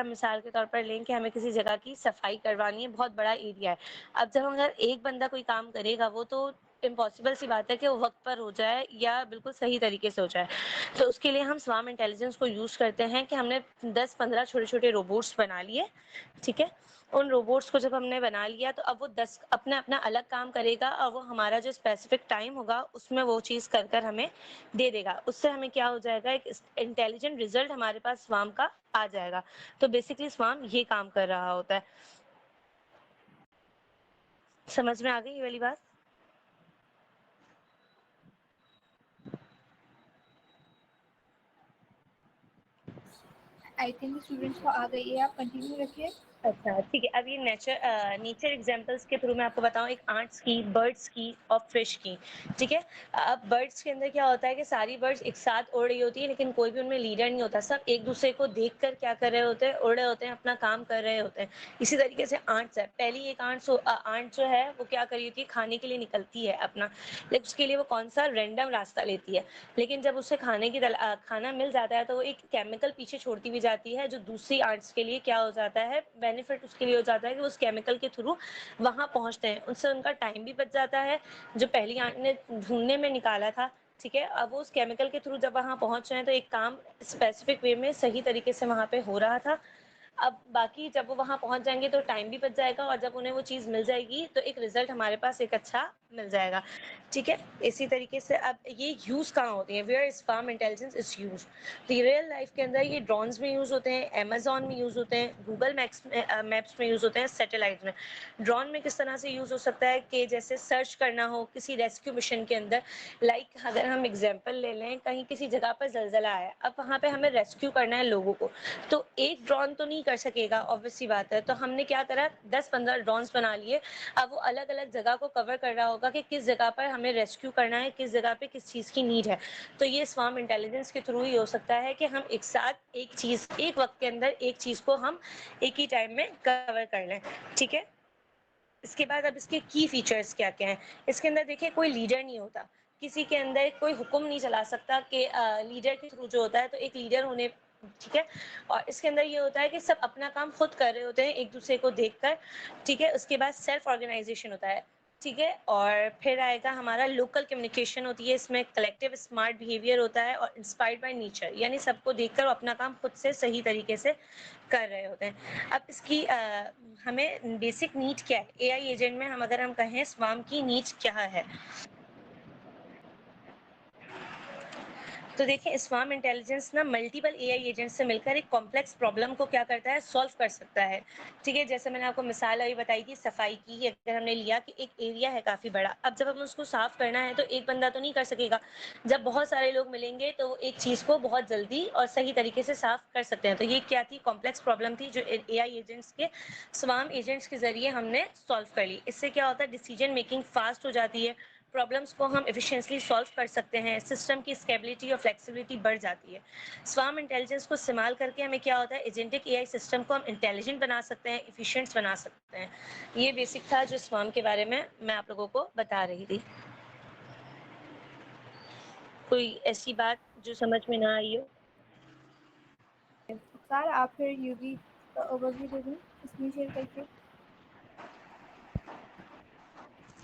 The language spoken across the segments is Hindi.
हम मिसाल के तौर पर लें कि हमें किसी जगह की सफाई करवानी है, बहुत बड़ा एरिया है। अब जब अगर एक बंदा कोई काम करेगा, वो तो इम्पॉसिबल सी बात है कि वो वक्त पर हो जाए या बिल्कुल सही तरीके से हो जाए। तो उसके लिए हम स्वाम इंटेलिजेंस को यूज़ करते हैं कि हमने 10-15 छोटे-छोटे रोबोट्स बना लिए, ठीक है? उन रोबोट्स को जब हमने बना लिया, तो अब वो 10 अपना-अपना अलग काम करेगा और वो हमारा जो स्पेसिफिक टाइम होगा, उसमें वो चीज़ कर कर हमें दे देगा। उससे हमें क्या हो जाएगा, एक इंटेलिजेंट रिजल्ट हमारे पास स्वाम का आ जाएगा। तो बेसिकली स्वाम ये काम कर रहा होता है। समझ में आ गई ये वाली बात? आई थिंक स्टूडेंट्स को आ गई है, आप कंटिन्यू रखिए। अच्छा, ठीक है। अब ये नेचर एग्जांपल्स के थ्रू मैं आपको बताऊँ, एक आंट्स की, बर्ड्स की और फिश की, ठीक है? अब बर्ड्स के अंदर क्या होता है कि सारी बर्ड्स एक साथ उड़ रही होती है, लेकिन कोई भी उनमें लीडर नहीं होता। सब एक-दूसरे को देखकर क्या कर रहे होते हैं, उड़ रहे होते हैं, अपना काम कर रहे होते हैं। इसी तरीके से आंट्स है। पहली एक आंट जो है, वो क्या कर रही होती है, खाने के लिए निकलती है अपना, लेकिन उसके लिए वो कौन-सा रैंडम रास्ता लेती है। लेकिन जब उसे खाना मिल जाता है, तो वो एक केमिकल पीछे छोड़ती हुई जाती है, जो दूसरी आंट्स के लिए क्या हो जाता है, बेनिफिट उसके लिए हो जाता है कि उस केमिकल के थ्रू वहाँ पहुँचते हैं। उससे उनका टाइम भी बच जाता है, जो पहली आंट ने ढूँढने में निकाला था, ठीक है? अब वो उस केमिकल के थ्रू जब वहाँ पहुँच रहे हैं, तो एक काम स्पेसिफिक वे में सही तरीके से वहाँ पे हो रहा था। अब बाकी जब वो वहाँ पहुँच जाएँगे, तो टाइम भी बच जाएगा और जब उन्हें वो चीज़ मिल जाएगी, तो एक रिज़ल्ट हमारे पास एक अच्छा मिल जाएगा, ठीक है? इसी तरीके से अब ये यूज़ कहाँ होती है, where is farm intelligence is used. तो रियल लाइफ़ के अंदर ये ड्रोन्स में यूज़ होते हैं, अमेज़न में यूज़ होते हैं, गूगल मैप्स में यूज़ होते हैं, सैटेलाइट में। ड्रोन में किस तरह से यूज़ हो सकता है कि जैसे सर्च करना हो किसी रेस्क्यू मिशन के अंदर, लाइक अगर हम एग्ज़ाम्पल ले लें, कहीं किसी जगह पर ज़लज़ला आया, अब वहाँ पे हमें रेस्क्यू करना है लोगों को, तो एक ड्रोन तो नहीं कर सकेगा, ऑब्वियस सी बात है। तो हमने क्या करा, 10-15 ड्रोन्स बना लिए। अब वो अलग-अलग जगह को कवर कर रहा होगा कि किस जगह पर हमें रेस्क्यू करना है, किस जगह पे किस चीज़ की नीड है। तो ये स्वार्म इंटेलिजेंस के थ्रू ही हो सकता है कि हम एक साथ एक चीज़, एक वक़्त के अंदर एक चीज़ को हम एक ही टाइम में कवर कर लें, ठीक है? इसके बाद अब इसके की फीचर्स क्या-क्या हैं? इसके अंदर देखिए, कोई लीडर नहीं होता। किसी के अंदर कोई हुक्म नहीं चला सकता कि लीडर के थ्रू जो होता है, तो एक लीडर होने, ठीक है? और इसके अंदर ये होता है कि सब अपना काम खुद कर रहे होते हैं एक-दूसरे को देखकर, ठीक है? उसके बाद सेल्फ ऑर्गेनाइजेशन होता है, ठीक है? और फिर आएगा हमारा लोकल कम्युनिकेशन होती है, इसमें कलेक्टिव स्मार्ट बिहेवियर होता है और इंस्पायर्ड बाय नेचर, यानी सबको देखकर वो अपना काम खुद से सही तरीके से कर रहे होते हैं। अब इसकी हमें बेसिक नीड क्या है? एआई एजेंट में हम अगर हम कहें स्वाम की नीड क्या है? तो देखिए, स्वार्म इंटेलिजेंस ना मल्टीपल एआई एजेंट से मिलकर एक कॉम्प्लेक्स प्रॉब्लम को क्या करता है, सॉल्व कर सकता है, ठीक है? जैसे मैंने आपको मिसाल अभी बताई थी सफाई की, अगर हमने लिया कि एक एरिया है काफ़ी बड़ा, अब जब हमें उसको साफ करना है, तो एक बंदा तो नहीं कर सकेगा। जब बहुत सारे लोग मिलेंगे, तो वो एक चीज़ को बहुत जल्दी और सही तरीके से साफ कर सकते हैं। तो ये क्या थी, कॉम्प्लेक्स प्रॉब्लम थी, जो एआई एजेंट्स के, स्वार्म एजेंट्स के ज़रिए हमने सॉल्व कर ली। इससे क्या होता है, डिसीजन मेकिंग फास्ट हो जाती है, प्रॉब्लम्स को हम एफिशिएंटली सॉल्व कर सकते हैं, सिस्टम की स्केबिलिटी और फ्लेक्सिबिलिटी बढ़ जाती है। स्वार्म इंटेलिजेंस को इस्तेमाल करके हमें क्या होता है, एजेंटिक एआई सिस्टम को हम इंटेलिजेंट बना सकते हैं, एफिशिएंट बना सकते हैं। ये बेसिक था जो स्वार्म के बारे में मैं आप लोगों को बता रही थी। कोई ऐसी बात जो समझ में ना आई हो? सर, आप फिर यूवी का ओवरव्यू दे दें स्क्रीन शेयर करके।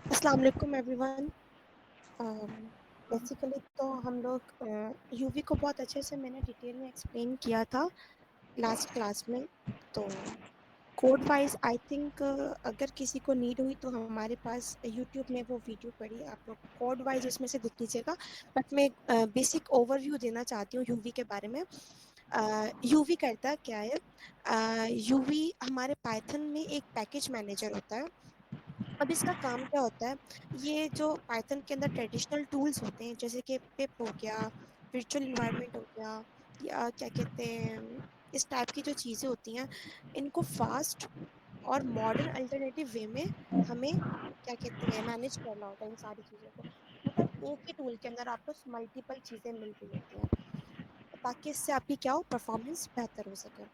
अस्सलाम वालेकुम एवरीवन। बेसिकली तो हम लोग यूवी को बहुत अच्छे से मैंने डिटेल में एक्सप्लेन किया था लास्ट क्लास में। तो कोड वाइज आई थिंक अगर किसी को नीड हुई तो हमारे पास यूट्यूब में वो वीडियो पड़ी है, आप लोग कोड वाइज उसमें से देख लीजिएगा। बट मैं बेसिक ओवरव्यू देना चाहती हूँ यूवी के बारे में। यूवी करता क्या है, यूवी हमारे पाइथन में एक पैकेज मैनेजर होता है। अब इसका काम क्या होता है, ये जो पाइथन के अंदर ट्रेडिशनल टूल्स होते हैं जैसे कि पिप हो गया, वर्चुअल इन्वायरमेंट हो गया, या क्या कहते हैं, इस टाइप की जो चीज़ें होती हैं, इनको फास्ट और मॉडर्न अल्टरनेटिव वे में हमें क्या कहते हैं मैनेज करना होता है इन सारी चीज़ों को। मतलब एक ही टूल के अंदर आपको मल्टीपल चीज़ें मिल रही होती हैं, ताकि इससे आपकी क्या हो, परफॉर्मेंस बेहतर हो सके।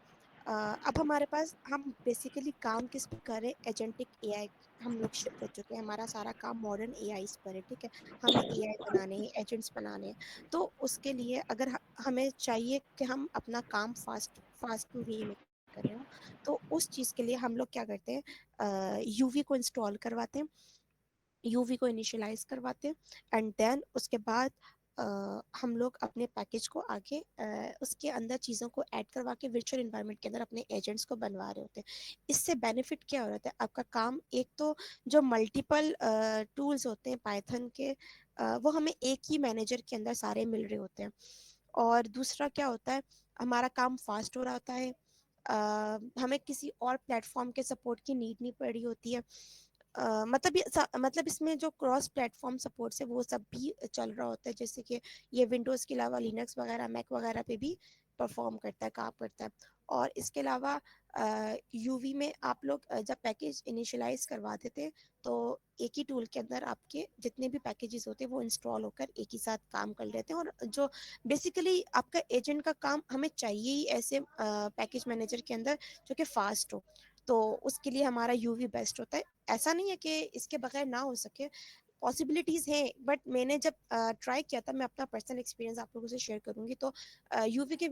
अब हमारे पास हम बेसिकली काम किस पे कर रहे हैं, एजेंटिक एआई हम लोग शिफ्ट हो चुके हैं, हमारा सारा काम मॉडर्न एआई पर है, ठीक है? हमें एआई बनाने हैं, एजेंट्स बनाने हैं। तो उसके लिए अगर हमें चाहिए कि हम अपना काम फास्ट फास्ट वे में कर रहे हो। तो उस चीज़ के लिए हम लोग क्या करते हैं, यूवी को इंस्टॉल करवाते हैं, यूवी को इनिशियलाइज करवाते हैं, एंड देन उसके बाद हम लोग अपने पैकेज को आगे उसके अंदर चीज़ों को ऐड करवा के वर्चुअल इन्वायरमेंट के अंदर अपने एजेंट्स को बनवा रहे होते हैं। इससे बेनिफिट क्या हो रहा है, आपका काम एक तो जो मल्टीपल टूल्स होते हैं पाइथन के, वो हमें एक ही मैनेजर के अंदर सारे मिल रहे होते हैं, और दूसरा क्या होता है, हमारा काम फास्ट हो रहा होता है, हमें किसी और प्लेटफॉर्म के सपोर्ट की नीड नहीं पड़ी होती है। मतलब इसमें जो क्रॉस प्लेटफॉर्म सपोर्ट है वो सब भी चल रहा होता है, जैसे कि ये विंडोज़ के अलावा लिनक्स वगैरह मैक वगैरह पे भी परफॉर्म करता है, काम करता है। और इसके अलावा यूवी में आप लोग जब पैकेज इनिशियलाइज करवा देते हैं तो एक ही टूल के अंदर आपके जितने भी पैकेजेस होते हैं वो इंस्टॉल होकर एक ही साथ काम कर लेते हैं। और जो बेसिकली आपका एजेंट का काम हमें चाहिए ही ऐसे पैकेज मैनेजर के अंदर जो कि फास्ट हो, तो उसके लिए हमारा यूवी बेस्ट होता है। ऐसा नहीं है कि इसके बगैर ना हो सके, पॉसिबिलिटीज़ हैं, बट मैंने जब ट्राई किया था, मैं अपना पर्सनल एक्सपीरियंस आप लोगों से शेयर करूंगी, तो यूवी के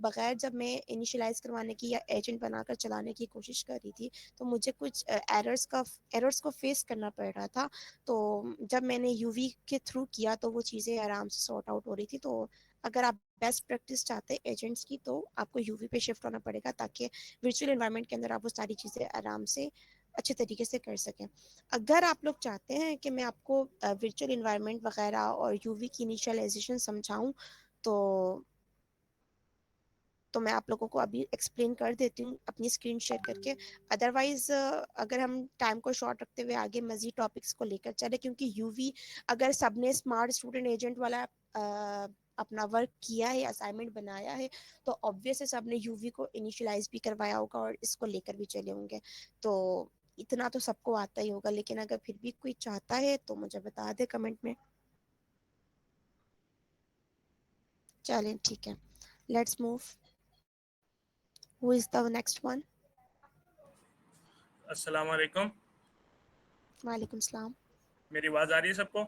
बगैर जब मैं इनिशियलाइज करवाने की या एजेंट बनाकर चलाने की कोशिश कर रही थी तो मुझे कुछ एरर्स को फेस करना पड़ रहा था। तो जब मैंने यूवी के थ्रू किया तो वो चीज़ें आराम से सॉर्ट आउट हो रही थी। तो अगर आप बेस्ट प्रैक्टिस चाहते हैं एजेंट्स की तो आपको यूवी पे शिफ्ट होना पड़ेगा, ताकि वर्चुअल एनवायरनमेंट के अंदर आप वो सारी चीज़ें आराम से अच्छे तरीके से कर सकें। अगर आप लोग चाहते हैं कि मैं आपको वर्चुअल इन्वायरमेंट वगैरह और यूवी की इनिशियलाइजेशन समझाऊं तो मैं आप लोगों को अभी एक्सप्लेन कर देती हूँ अपनी स्क्रीन शेयर करके। अदरवाइज अगर हम टाइम को शॉर्ट रखते हुए आगे मजीद टॉपिक्स को लेकर चले, क्योंकि यूवी अगर सबने स्मार्ट स्टूडेंट एजेंट वाला अपना वर्क किया है, असाइनमेंट बनाया है, तो ऑब्वियस है सबने यूवी को इनिशियलाइज भी करवाया होगा और इसको लेकर भी चले होंगे। तो इतना तो सबको आता ही होगा, लेकिन अगर फिर भी कोई चाहता है तो मुझे बता दे कमेंट में। चलें ठीक है, let's move. Who is the next one? अस्सलाम वालेकुम। वालेकुम सलाम। मेरी आवाज़ आ रही है सबको?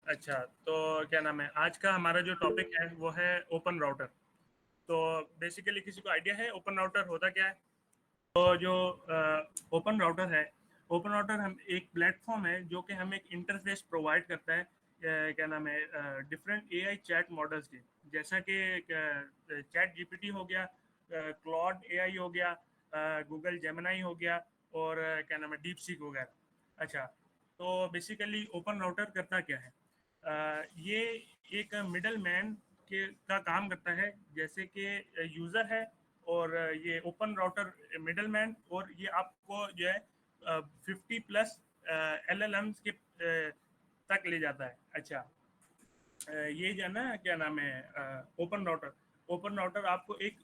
अच्छा, तो क्या नाम है, आज का हमारा जो टॉपिक है वो है ओपन राउटर। तो बेसिकली किसी को आइडिया है ओपन राउटर होता क्या है? तो जो ओपन राउटर है, ओपन राउटर हम एक प्लेटफॉर्म है जो कि हमें एक इंटरफेस प्रोवाइड करता है, क्या नाम है, डिफरेंट एआई चैट मॉडल्स के, जैसा कि चैट जीपीटी हो गया, क्लॉड एआई हो गया, गूगल जेमिनी हो गया, और क्या नाम है, डीप सीक वगैरह। अच्छा, तो बेसिकली ओपन राउटर करता क्या है? ये एक मिडल मैन के का काम करता है, जैसे कि यूज़र है और ये ओपन राउटर मिडल मैन, और ये आपको जो है 50+ LLMs के तक ले जाता है। अच्छा, ये जो है ना, क्या नाम है, ओपन राउटर आपको एक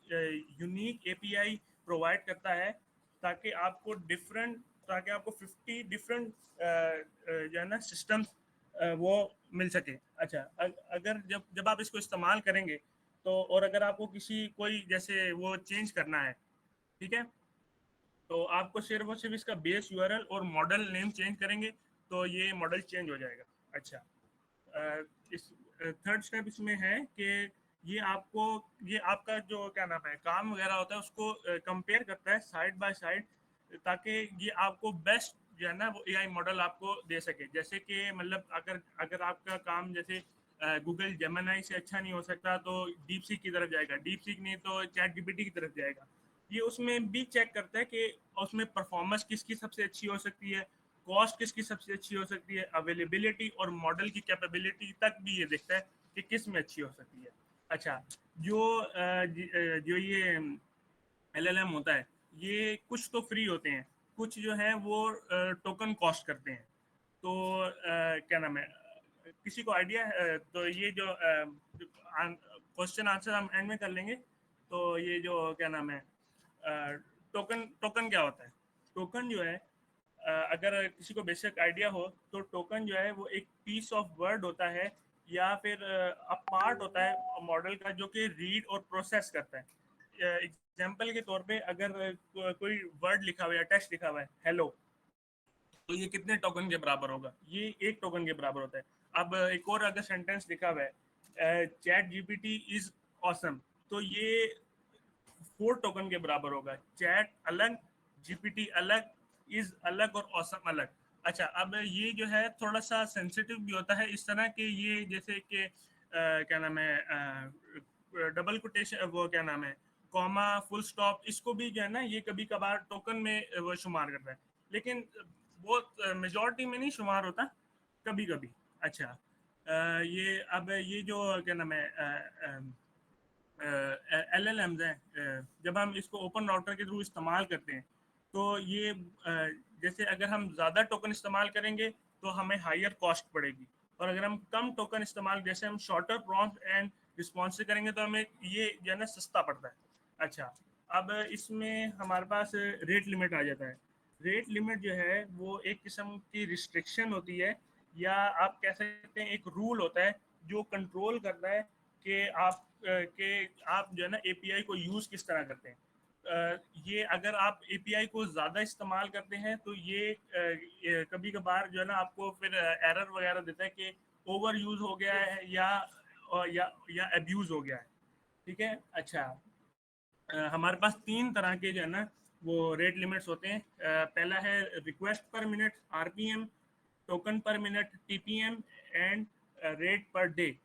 यूनिक एपीआई प्रोवाइड करता है, ताकि आपको 50 डिफरेंट जो है ना सिस्टम्स वो मिल सके। अच्छा, अगर जब आप इसको इस्तेमाल करेंगे तो, और अगर आपको कोई जैसे वो चेंज करना है, ठीक है, तो आपको सिर्फ और सिर्फ इसका बेस यूआरएल और मॉडल नेम चेंज करेंगे तो ये मॉडल चेंज हो जाएगा। अच्छा, इस थर्ड स्टेप इसमें है कि ये आपका जो क्या नाम है काम वगैरह होता है उसको कंपेयर करता है साइड बाय साइड, ताकि ये आपको बेस्ट जो है ना वो एआई मॉडल आपको दे सके। जैसे कि मतलब अगर अगर आपका काम जैसे गूगल जेमिनी से अच्छा नहीं हो सकता तो डीप सीक की तरफ जाएगा, डीप सीक नहीं तो चैट जीपीटी की तरफ जाएगा। ये उसमें भी चेक करता है कि उसमें परफॉर्मेंस किसकी सबसे अच्छी हो सकती है, कॉस्ट किसकी सबसे अच्छी हो सकती है, अवेलेबिलिटी और मॉडल की कैपेबिलिटी तक भी ये देखता है कि किस में अच्छी हो सकती है। अच्छा, जो ये एलएलएम होता है, ये कुछ तो फ्री होते हैं, कुछ जो है वो टोकन कॉस्ट करते हैं। तो क्या नाम है, किसी को आइडिया है? तो ये जो क्वेश्चन आंसर हम एंड में कर लेंगे। तो ये जो क्या नाम है, टोकन टोकन क्या होता है? टोकन जो है, अगर किसी को बेसिक आइडिया हो तो टोकन जो है वो एक पीस ऑफ वर्ड होता है, या फिर अ पार्ट होता है मॉडल का, जो कि रीड और प्रोसेस करता है। एग्जांपल के तौर पे अगर कोई वर्ड लिखा हुआ है, टेक्स्ट लिखा हुआ है हेलो, तो ये कितने टोकन के बराबर होगा? ये 1 टोकन के बराबर होता है। अब एक और अगर सेंटेंस लिखा हुआ है चैट जीपीटी इज ऑसम, तो ये 4 टोकन के बराबर होगा। चैट अलग, जीपीटी अलग, इज अलग और ऑसम अलग। अच्छा, अब ये जो है थोड़ा सा सेंसिटिव भी होता है इस तरह के, ये जैसे कि क्या नाम है, डबल कोटेशन, वो क्या नाम है, कॉमा, फुल स्टॉप, इसको भी जो है ना ये कभी कभार टोकन में वो शुमार करता है, लेकिन बहुत मेजॉरिटी में नहीं शुमार होता, कभी कभी। अच्छा, ये अब ये जो क्या नाम है LLMs हैं, जब हम इसको ओपन राउटर के थ्रू इस्तेमाल करते हैं तो ये जैसे अगर हम ज़्यादा टोकन इस्तेमाल करेंगे तो हमें हायर कॉस्ट पड़ेगी, और अगर हम कम टोकन इस्तेमाल, जैसे हम शॉर्टर प्रॉम्प्ट एंड रिस्पॉन्स से करेंगे तो हमें ये जो है ना सस्ता पड़ता है। अच्छा, अब इसमें हमारे पास रेट लिमिट आ जाता है। रेट लिमिट जो है वो एक किस्म की रिस्ट्रिक्शन होती है, या आप कह सकते हैं एक रूल होता है जो कंट्रोल करता है कि आप जो है ना एपीआई को यूज़ किस तरह करते हैं। ये अगर आप एपीआई को ज़्यादा इस्तेमाल करते हैं तो ये कभी कभार जो है ना आपको फिर एरर वगैरह देता है कि ओवर यूज़ हो गया है या अब्यूज़ हो गया है। ठीक है। अच्छा, हमारे पास 3 तरह के जो है ना वो रेट लिमिट्स होते हैं। पहला है रिक्वेस्ट पर मिनट आरपीएम, टोकन पर minute TPM, and rate per day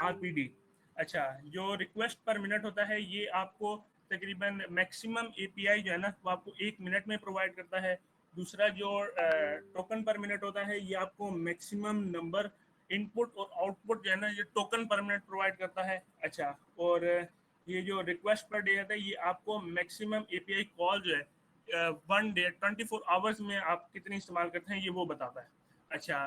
RPD. अच्छा, जो रिक्वेस्ट पर मिनट होता है ये आपको तकरीबन मैक्सिमम एपीआई जो है ना वो आपको 1 मिनट में प्रोवाइड करता है। दूसरा जो टोकन पर मिनट होता है ये आपको मैक्सिमम नंबर इनपुट और आउटपुट जो है ना ये टोकन पर मिनट प्रोवाइड करता है। अच्छा, और ये जो रिक्वेस्ट पर डे होता है ये आपको मैक्सिमम एपीआई कॉल जो है 1 डे 24 आवर्स में आप कितनी इस्तेमाल करते हैं ये वो बताता है। अच्छा,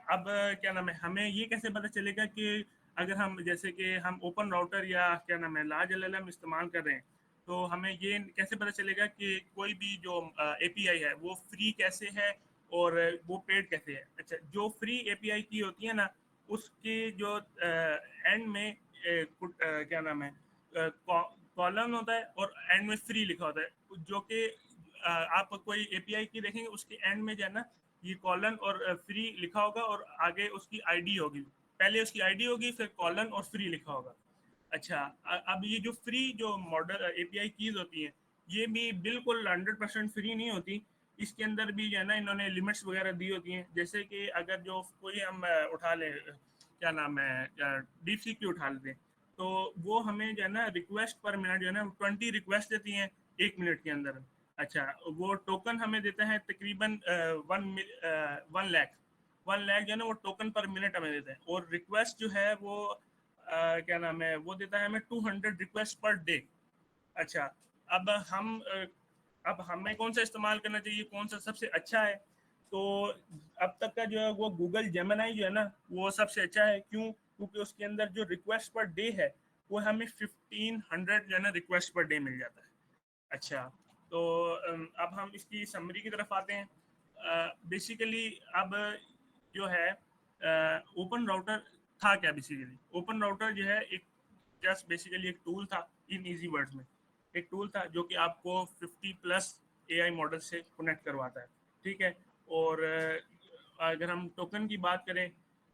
अब क्या नाम है, हमें ये कैसे पता चलेगा कि अगर हम जैसे कि हम ओपन राउटर या क्या नाम है लार्ज एलएलएम इस्तेमाल कर रहे हैं तो हमें ये कैसे पता चलेगा कि कोई भी जो एपीआई है वो फ्री कैसे है और वो पेड कैसे है। अच्छा, जो फ्री एपीआई की होती है ना उसके जो एंड में क्या नाम है कॉलम होता है और एंड में फ्री लिखा होता है, जो कि आप कोई एपीआई की देखेंगे उसके एंड में जो है ना ये कॉलन और फ्री लिखा होगा और आगे उसकी आईडी होगी, पहले उसकी आईडी होगी फिर कॉलन और फ्री लिखा होगा। अच्छा, अब ये जो फ्री जो मॉडल एपीआई कीज होती हैं ये भी बिल्कुल 100% फ्री नहीं होती। इसके अंदर भी जो है ना इन्होंने लिमिट्स वगैरह दी होती हैं, जैसे कि अगर जो कोई हम उठा लें क्या नाम है डीप सी की उठा लेते हैं तो वो हमें जो है ना रिक्वेस्ट पर मिनट जो है ना 20 रिक्वेस्ट देती हैं 1 मिनट के अंदर। अच्छा, वो टोकन हमें देता है तकरीबन 1 लाख जो है ना वो टोकन पर मिनट हमें देता है, और रिक्वेस्ट जो है वो क्या नाम है वो देता है हमें 200 रिक्वेस्ट पर डे। अच्छा, अब अब हमें कौन सा इस्तेमाल करना चाहिए, कौन सा सबसे अच्छा है, तो अब तक का जो है वो गूगल जेमिनी जो है ना वो सबसे अच्छा है। क्यों? क्योंकि उसके अंदर जो रिक्वेस्ट पर डे है वो हमें 1500 जो है ना रिक्वेस्ट पर डे मिल जाता है। अच्छा, तो अब हम इसकी समरी की तरफ आते हैं। बेसिकली अब जो है ओपन राउटर था क्या। बेसिकली ओपन राउटर जो है एक जस्ट बेसिकली एक टूल था, इन इजी वर्ड्स में एक टूल था जो कि आपको 50+ एआई मॉडल से कनेक्ट करवाता है। ठीक है। और अगर हम टोकन की बात करें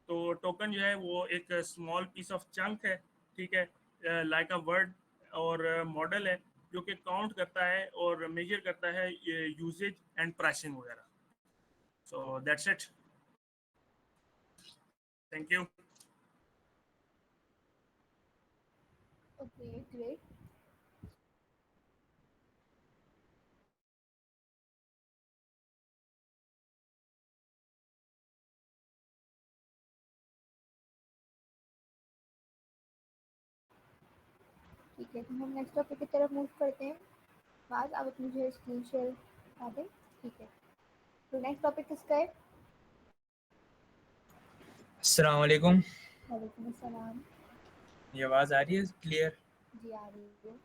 तो टोकन जो है वो एक स्मॉल पीस ऑफ चंक है। ठीक है, लाइक अ वर्ड, और मॉडल है जो कि काउंट करता है और मेजर करता है यूजेज एंड प्राइसिंग वगैरह। So that's it, thank you. Okay, great. ठीक है, तो हम नेक्स्ट टॉपिक की तरफ मूव करते हैं। बाद आप मुझे स्क्रीन शेयर कर दें। ठीक है, तो नेक्स्ट टॉपिक किसका है? अस्सलाम वालेकुम। वालेकुम अस्सलाम। ये आवाज़ आ रही है क्लियर? जी आ रही है।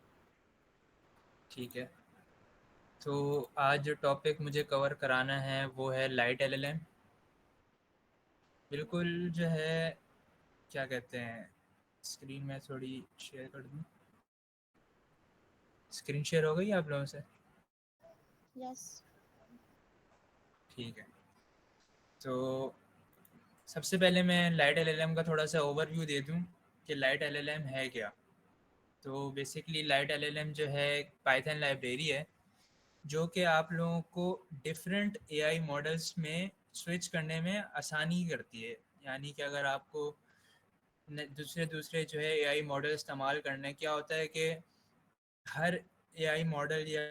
ठीक है, तो आज जो टॉपिक मुझे कवर कराना है वो है लाइट एलएलएम। बिल्कुल जो है क्या कहते हैं, स्क्रीन में थोड़ी शेयर कर दूँ। स्क्रीन शेयर हो गई आप लोगों से? यस। ठीक है, तो सबसे पहले मैं लाइट एलएलएम का थोड़ा सा ओवरव्यू दे दूँ कि लाइट एलएलएम है क्या। तो बेसिकली लाइट एलएलएम जो है पाइथन लाइब्रेरी है जो कि आप लोगों को डिफरेंट एआई मॉडल्स में स्विच करने में आसानी करती है। यानी कि अगर आपको दूसरे दूसरे जो है एआई मॉडल इस्तेमाल करने, क्या होता है कि हर एआई मॉडल या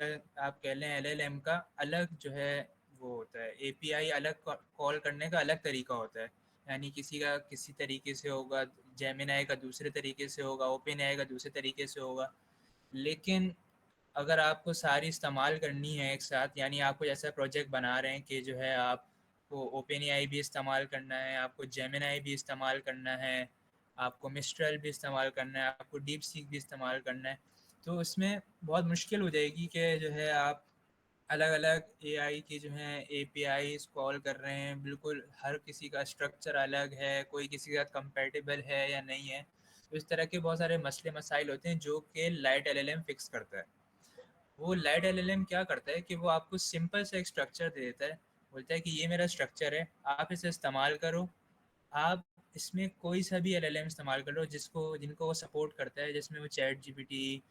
आप कह लें एलएलएम का अलग जो है वो होता है, एपीआई अलग कॉल करने का अलग तरीका होता है। यानी किसी का किसी तरीके से होगा, जेमिनाई का दूसरे तरीके से होगा, ओपन एआई का दूसरे तरीके से होगा। लेकिन अगर आपको सारी इस्तेमाल करनी है एक साथ, यानी आपको जैसा प्रोजेक्ट बना रहे हैं कि जो है आपको ओपन एआई भी इस्तेमाल करना है, आपको जेमिनाई भी इस्तेमाल करना है, आपको मिस्ट्रल भी इस्तेमाल करना है, आपको डीप सीक भी इस्तेमाल करना है, तो उसमें बहुत मुश्किल हो जाएगी कि जो है आप अलग अलग एआई की जो है एपीआई कॉल कर रहे हैं। बिल्कुल हर किसी का स्ट्रक्चर अलग है, कोई किसी के साथ कंपेटेबल है या नहीं है। तो इस तरह के बहुत सारे मसले मसाइल होते हैं जो कि लाइट एलएलएम फिक्स करता है। वो लाइट एलएलएम क्या करता है कि वो आपको सिंपल सा एक स्ट्रक्चर दे देता है, बोलता है कि ये मेरा स्ट्रक्चर है, आप इसे इस्तेमाल करो। आप इसमें कोई सा भी एलएलएम इस्तेमाल कर लो जिनको वो सपोर्ट करता है, जिसमें वो चैट जीपीटी,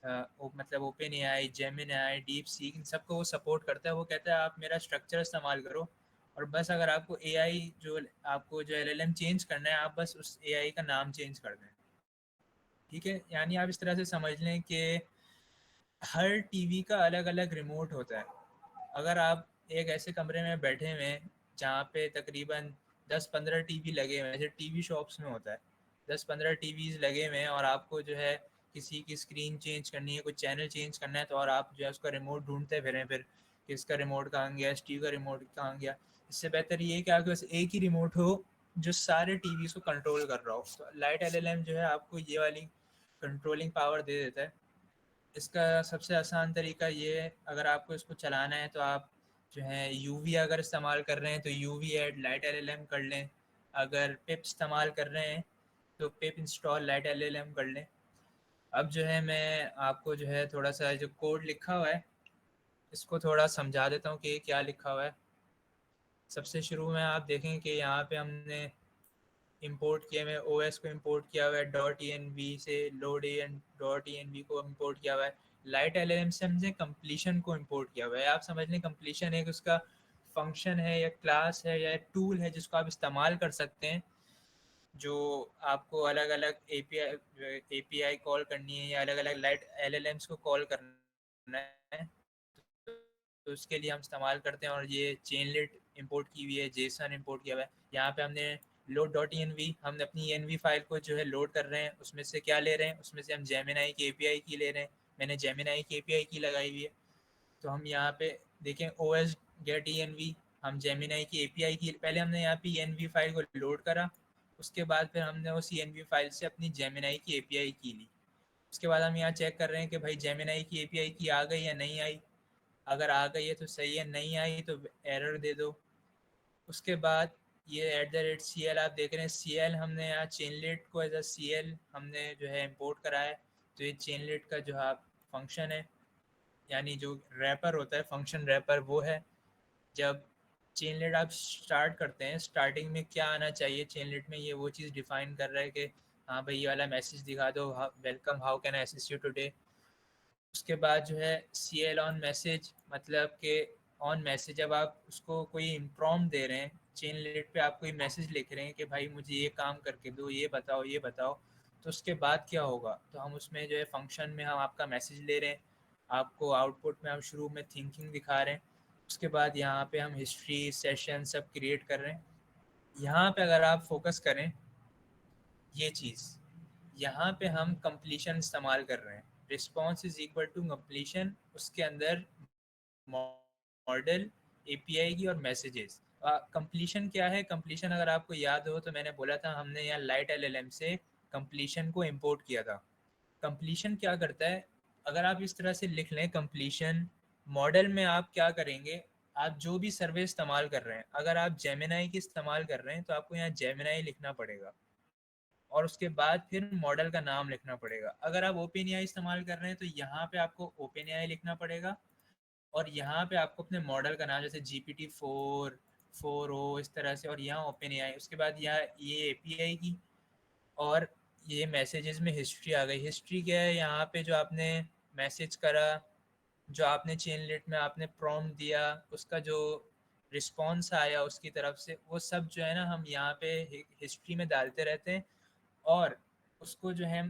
मतलब OpenAI, Gemini, DeepSeek, इन सबको वो सपोर्ट करता है। वो कहता है आप मेरा स्ट्रक्चर इस्तेमाल करो और बस अगर आपको एआई जो आपको जो एलएलएम चेंज करना है, आप बस उस एआई का नाम चेंज कर दें। ठीक है, यानी आप इस तरह से समझ लें कि हर टीवी का अलग अलग रिमोट होता है। अगर आप एक ऐसे कमरे में बैठे हुए हैं जहाँ पे तकरीबन 10-15 टीवी लगे हुए हैं, जैसे टीवी शॉप्स में होता है 10-15 टीवीज़ लगे हुए हैं, और आपको जो है किसी की स्क्रीन चेंज करनी है, कुछ चैनल चेंज करना है, तो और आप जो है उसका रिमोट ढूंढते फिरें फिर कि इसका रिमोट कहाँ गया, इस टीवी का रिमोट कहाँ गया। इससे बेहतर ये है कि आपके पास एक ही रिमोट हो जो सारे टीवी को कंट्रोल कर रहा हो। तो लाइट एलएलएम जो है आपको ये वाली कंट्रोलिंग पावर दे देता है। इसका सबसे आसान तरीका ये है, अगर आपको इसको चलाना है तो आप जो है यूवी अगर इस्तेमाल कर रहे हैं तो यूवी ऐड लाइट एलएलएम कर लें। अगर पिप इस्तेमाल कर रहे हैं तो पिप इंस्टॉल लाइट एलएलएम कर लें। अब जो है मैं आपको जो है थोड़ा सा जो कोड लिखा हुआ है इसको थोड़ा समझा देता हूँ कि क्या लिखा हुआ है। सबसे शुरू में आप देखें कि यहाँ पे हमने इंपोर्ट किया, मैं ओएस को इंपोर्ट किया हुआ है डॉट env से, लोड एन डॉट env को इंपोर्ट किया हुआ है। लाइट एलएलएम से हमने कंप्लीशन को इंपोर्ट किया हुआ है। आप समझ लें कंप्लीशन एक उसका फंक्शन है या क्लास है या टूल है जिसको आप इस्तेमाल कर सकते हैं, जो आपको अलग अलग एपीआई कॉल करनी है या अलग अलग लाइट एलएलएम्स को कॉल करना है, तो उसके लिए हम इस्तेमाल करते हैं। और ये चेनलेट इंपोर्ट की हुई है, जेसन इंपोर्ट किया हुआ है। यहाँ पे हमने लोड डॉट env, हम अपनी env फाइल को जो है लोड कर रहे हैं। उसमें से क्या ले रहे हैं, उसमें से हम जेमिनाई की एपीआई की ले रहे हैं। मैंने जेमिनाई की एपीआई की लगाई हुई है। तो हम यहाँ पे देखें ओएस गेट env, हम जेमिनाई की एपीआई की, पहले हमने यहाँ पे env फाइल को लोड करा, उसके बाद फिर हमने उस env फाइल से अपनी जेमिनाई की एपीआई की ली। उसके बाद हम यहाँ चेक कर रहे हैं कि भाई जेमिनाई की एपीआई की आ गई या नहीं आई। अगर आ गई है तो सही है, नहीं आई तो एरर दे दो। उसके बाद ये @cl आप देख रहे हैं, cl हमने यहाँ चेनलेट को एज अ cl हमने जो है इंपोर्ट करा है। तो ये चेनलेट का जो है फंक्शन है, यानी जो रैपर होता है, फंक्शन रैपर वो है। जब चेनलेट आप स्टार्ट करते हैं, स्टार्टिंग में क्या आना चाहिए चेनलेट में, ये वो चीज़ डिफाइन कर रहा है कि हाँ भाई ये वाला मैसेज दिखा दो, welcome how can I assist you today. उसके बाद जो है CL ऑन मैसेज, मतलब कि ऑन मैसेज जब आप उसको कोई इम्प्रॉम दे रहे हैं, चेन लेट पे आप कोई मैसेज लिख रहे हैं कि भाई मुझे ये काम करके दो, ये बताओ ये बताओ, तो उसके बाद क्या होगा। तो हम उसमें जो है फंक्शन में हम आपका मैसेज ले रहे हैं, आपको आउटपुट में हम शुरू में थिंकिंग दिखा रहे हैं। उसके बाद यहाँ पे हम हिस्ट्री सेशन सब क्रिएट कर रहे हैं। यहाँ पे अगर आप फोकस करें ये चीज़, यहाँ पे हम कंप्लीशन इस्तेमाल कर रहे हैं। Response is equal to completion, उसके अंदर मॉडल एपीआई की और मैसेजेस। कंप्लीशन क्या है, कंप्लीशन अगर आपको याद हो तो मैंने बोला था हमने यहाँ लाइट एलएलएम से कंप्लीशन को इंपोर्ट किया था। कंप्लीशन क्या करता है, अगर आप इस तरह से लिख लें कंप्लीशन, मॉडल में आप क्या करेंगे, आप जो भी सर्वे इस्तेमाल कर रहे हैं, अगर आप जेमिनाई की इस्तेमाल कर रहे हैं तो आपको यहाँ जेमिनाई लिखना पड़ेगा और उसके बाद फिर मॉडल का नाम लिखना पड़ेगा। अगर आप ओपन एआई इस्तेमाल कर रहे हैं तो यहाँ पे आपको ओपन एआई लिखना पड़ेगा और यहाँ पे आपको अपने मॉडल का नाम, जैसे GPT-4, 4o इस तरह से, और यहाँ ओपन एआई। उसके बाद यहाँ ये API की, और ये मैसेजेस में हिस्ट्री आ गई। हिस्ट्री क्या है, यहाँ पे जो आपने मैसेज करा, जो आपने चेनलेट में आपने प्रॉम्प्ट दिया, उसका जो रिस्पॉन्स आया उसकी तरफ से, वो सब जो है ना हम यहाँ पे हिस्ट्री में डालते रहते हैं। और उसको जो है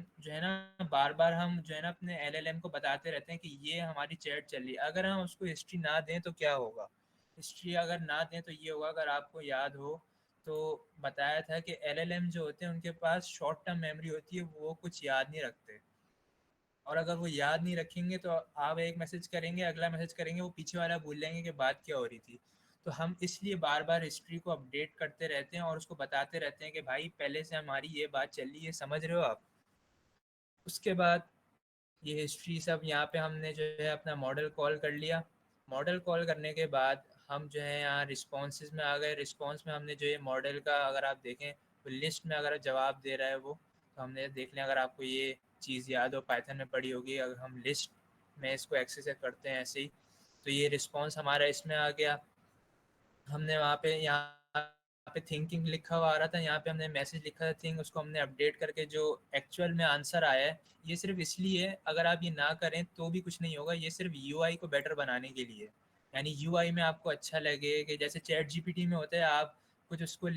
ना बार बार हम जो है ना अपने LLM को बताते रहते हैं कि ये हमारी चैट चल रही है। अगर हम उसको हिस्ट्री ना दें तो क्या होगा, हिस्ट्री अगर ना दें तो ये होगा, अगर आपको याद हो तो बताया था कि LLM जो होते हैं उनके पास शॉर्ट टर्म मेमोरी होती है, वो कुछ याद नहीं रखते। और अगर वो याद नहीं रखेंगे तो आप एक मैसेज करेंगे, अगला मैसेज करेंगे, वो पीछे वाला भूल जाएंगे कि बात क्या हो रही थी। तो हम इसलिए बार बार हिस्ट्री को अपडेट करते रहते हैं और उसको बताते रहते हैं कि भाई पहले से हमारी ये बात चल रही है, समझ रहे हो आप। उसके बाद ये हिस्ट्री सब यहाँ पे हमने जो है अपना मॉडल कॉल कर लिया। मॉडल कॉल करने के बाद हम जो है यहाँ रिस्पॉन्सेज में आ गए। रिस्पॉन्स में हमने जो ये मॉडल का अगर आप देखें तो लिस्ट में अगर जवाब दे रहा है वो, तो हमने देख लिया। अगर आपको ये चीज़ याद हो, पाइथन में पढ़ी होगी, अगर हम लिस्ट में इसको एक्सेस करते हैं ऐसे ही, तो ये रिस्पॉन्स हमारा इसमें आ गया। हमने वहाँ पे यहाँ पे थिंकिंग लिखा हुआ आ रहा था, यहाँ पे हमने मैसेज लिखा था थिंक, उसको हमने अपडेट करके जो एक्चुअल में आंसर आया है, ये सिर्फ इसलिए, अगर आप ये ना करें तो भी कुछ नहीं होगा, ये सिर्फ यूआई को बेटर बनाने के लिए। यानी यूआई में आपको अच्छा लगे कि जैसे चैट जीपीटी में होता है, आप कुछ उसको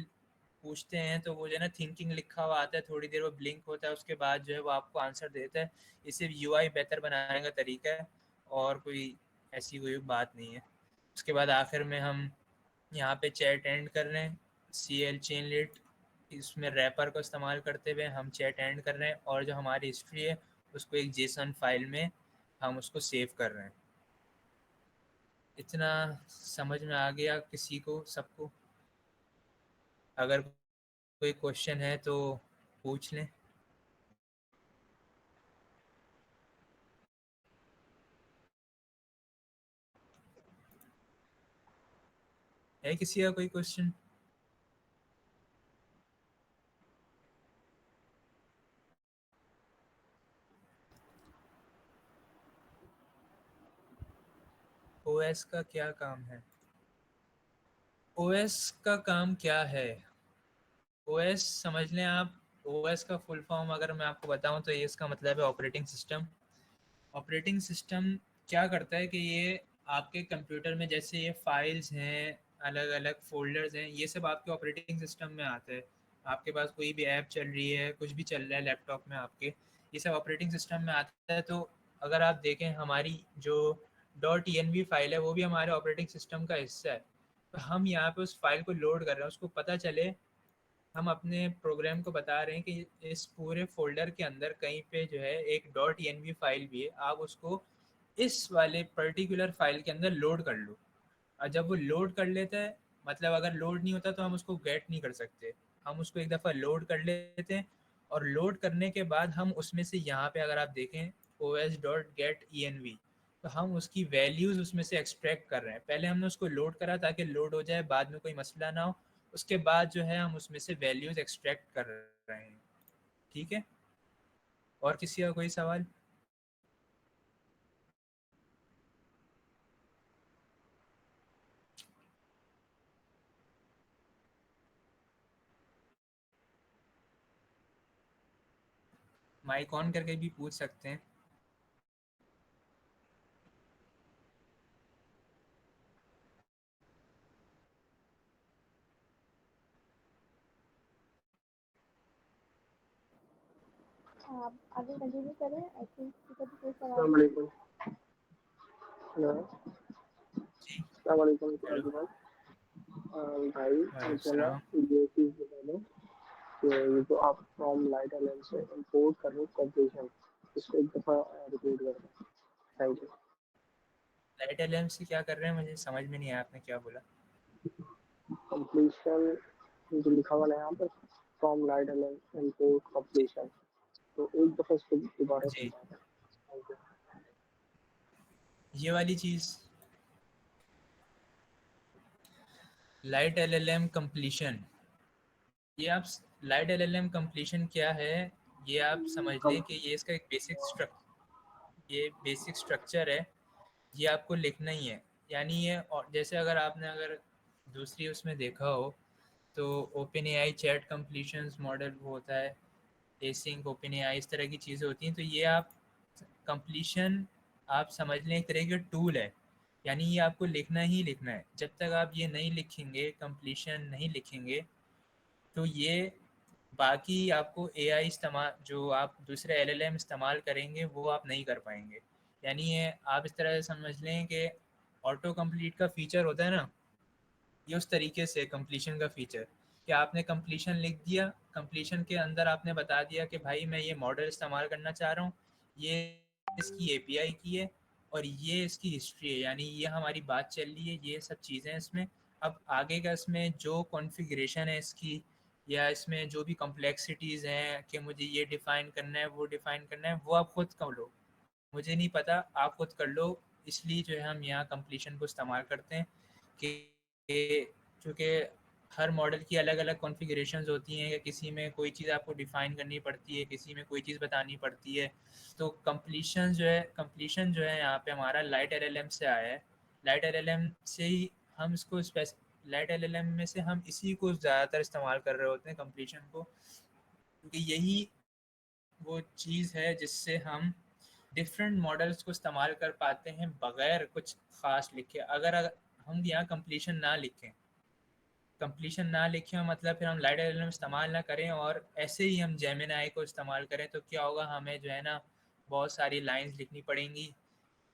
पूछते हैं तो वो जो है ना थिंकिंग लिखा हुआ आता है, थोड़ी देर वो ब्लिंक होता है, उसके बाद जो है वो आपको आंसर देता है। ये सिर्फ यूआई बेहतर बनाने का तरीका है और कोई ऐसी कोई बात नहीं है। उसके बाद आखिर में हम यहाँ पे चैट एंड कर रहे हैं, CL चेनलेट इसमें रैपर को इस्तेमाल करते हुए हम चैट एंड कर रहे हैं, और जो हमारी हिस्ट्री है उसको एक जेसन फाइल में हम उसको सेव कर रहे हैं। इतना समझ में आ गया किसी को, सबको? अगर कोई क्वेश्चन है तो पूछ लें। है किसी का कोई क्वेश्चन? OS का क्या काम है? OS का काम क्या है? OS समझ लें आप। OS का फुल फॉर्म अगर मैं आपको बताऊं तो ये इसका मतलब है ऑपरेटिंग सिस्टम। ऑपरेटिंग सिस्टम क्या करता है कि ये आपके कंप्यूटर में जैसे ये फाइल्स हैं, अलग अलग फोल्डर्स हैं, ये सब आपके ऑपरेटिंग सिस्टम में आते हैं। आपके पास कोई भी ऐप चल रही है, कुछ भी चल रहा है लैपटॉप में आपके, ये सब ऑपरेटिंग सिस्टम में आता है। तो अगर आप देखें हमारी जो .env फाइल है वो भी हमारे ऑपरेटिंग सिस्टम का हिस्सा है। तो हम यहाँ पे उस फाइल को लोड कर रहे हैं, उसको पता चले, हम अपने प्रोग्राम को बता रहे हैं कि इस पूरे फोल्डर के अंदर कहीं पे जो है एक .env फाइल भी है, आप उसको इस वाले पर्टिकुलर फाइल के अंदर लोड कर लो। और जब वो लोड कर लेता है, मतलब अगर लोड नहीं होता तो हम उसको गेट नहीं कर सकते, हम उसको एक दफ़ा लोड कर लेते हैं। और लोड करने के बाद हम उसमें से यहाँ पे अगर आप देखें os.get.env, तो हम उसकी वैल्यूज़ उसमें से एक्सट्रैक्ट कर रहे हैं। पहले हमने उसको लोड करा ताकि लोड हो जाए, बाद में कोई मसला ना हो। उसके बाद जो है हम उसमें से वैल्यूज़ एक्सट्रैक्ट कर रहे हैं। ठीक है, और किसी का कोई सवाल? माइक ऑन करके भी पूछ सकते हैं। आप आगे कंटिन्यू करें। आई थिंक किसी भी कोई सवाल अस्सलाम वालेकुम। हेलो, जी, अस्सलाम वालेकुम हेलो, एवरीवन। भाई मुझे ना सलाम। ये चीज़ बता दो कि ये जो आप फ्रॉम लाइट एलएम से इंपोर्ट कर रहे हो कंप्लीशन, इसको एक दफ़ा रिपीट कर दो। Thank you. लाइट एलएम से क्या कर रहे हैं, मुझे समझ में नहीं आया आपने क्या बोला। कंप्लीशन जो लिखा हुआ है यहाँ पर, from light LM import completion, तो एक दफ़ा इसको दोबारा जी, समझाना। Thank you. ये वाली चीज़ लाइट एलएलएम कंप्लीशन, ये आप लाइट एलएलएम कंप्लीशन क्या है, ये आप समझ लें कि ये इसका एक बेसिक स्ट्रक्चर है। ये आपको लिखना ही है। यानी ये, और जैसे अगर दूसरी उसमें देखा हो तो ओपन एआई चैट कंप्लीशंस मॉडल वो होता है, एसिंक, ओपन एआई, इस तरह की चीज़ें होती हैं। तो ये आप कंप्लीशन आप समझ लें एक तरह का टूल है, यानी ये आपको लिखना ही लिखना है। जब तक आप ये नहीं लिखेंगे, कंप्लीशन नहीं लिखेंगे, तो ये बाकी आपको एआई इस्तेमाल, जो आप दूसरे एलएलएम इस्तेमाल करेंगे, वो आप नहीं कर पाएंगे। यानी ये आप इस तरह से समझ लें कि ऑटो कंप्लीट का फीचर होता है ना, ये उस तरीके से कंप्लीशन का फीचर, कि आपने कंप्लीशन लिख दिया, कंप्लीशन के अंदर आपने बता दिया कि भाई मैं ये मॉडल इस्तेमाल करना चाह रहा हूँ, ये इसकी एपीआई की है और ये इसकी हिस्ट्री है, यानी ये हमारी बात चल रही है, ये सब चीज़ें इसमें। अब आगे का इसमें जो कॉन्फ़िगरेशन है इसकी, या इसमें जो भी कॉम्प्लेक्सिटीज़ हैं कि मुझे ये डिफ़ाइन करना है, वो डिफ़ाइन करना है, वो आप खुद कर लो, मुझे नहीं पता, आप खुद कर लो। इसलिए जो है हम यहाँ कंप्लीशन को इस्तेमाल करते हैं कि चूँकि हर मॉडल की अलग अलग कॉन्फ़िगरेशंस होती हैं, कि किसी में कोई चीज़ आपको डिफ़ाइन करनी पड़ती है, किसी में कोई चीज़ बतानी पड़ती है। तो कंप्लीशन जो है यहाँ पे हमारा लाइट एलएलएम से आया है। लाइट एलएलएम से ही हम इसको लाइट एलएलएम में से हम इसी को ज़्यादातर इस्तेमाल कर रहे होते हैं, कंप्लीशन को, क्योंकि यही वो चीज़ है जिससे हम डिफरेंट मॉडल्स को इस्तेमाल कर पाते हैं बगैर कुछ ख़ास लिखे। अगर हम यहाँ कंप्लीशन ना लिखें मतलब फिर हम लाइट एलएलएम इस्तेमाल ना करें और ऐसे ही हम जेमिनी को इस्तेमाल करें, तो क्या होगा, हमें जो है ना बहुत सारी लाइंस लिखनी पड़ेंगी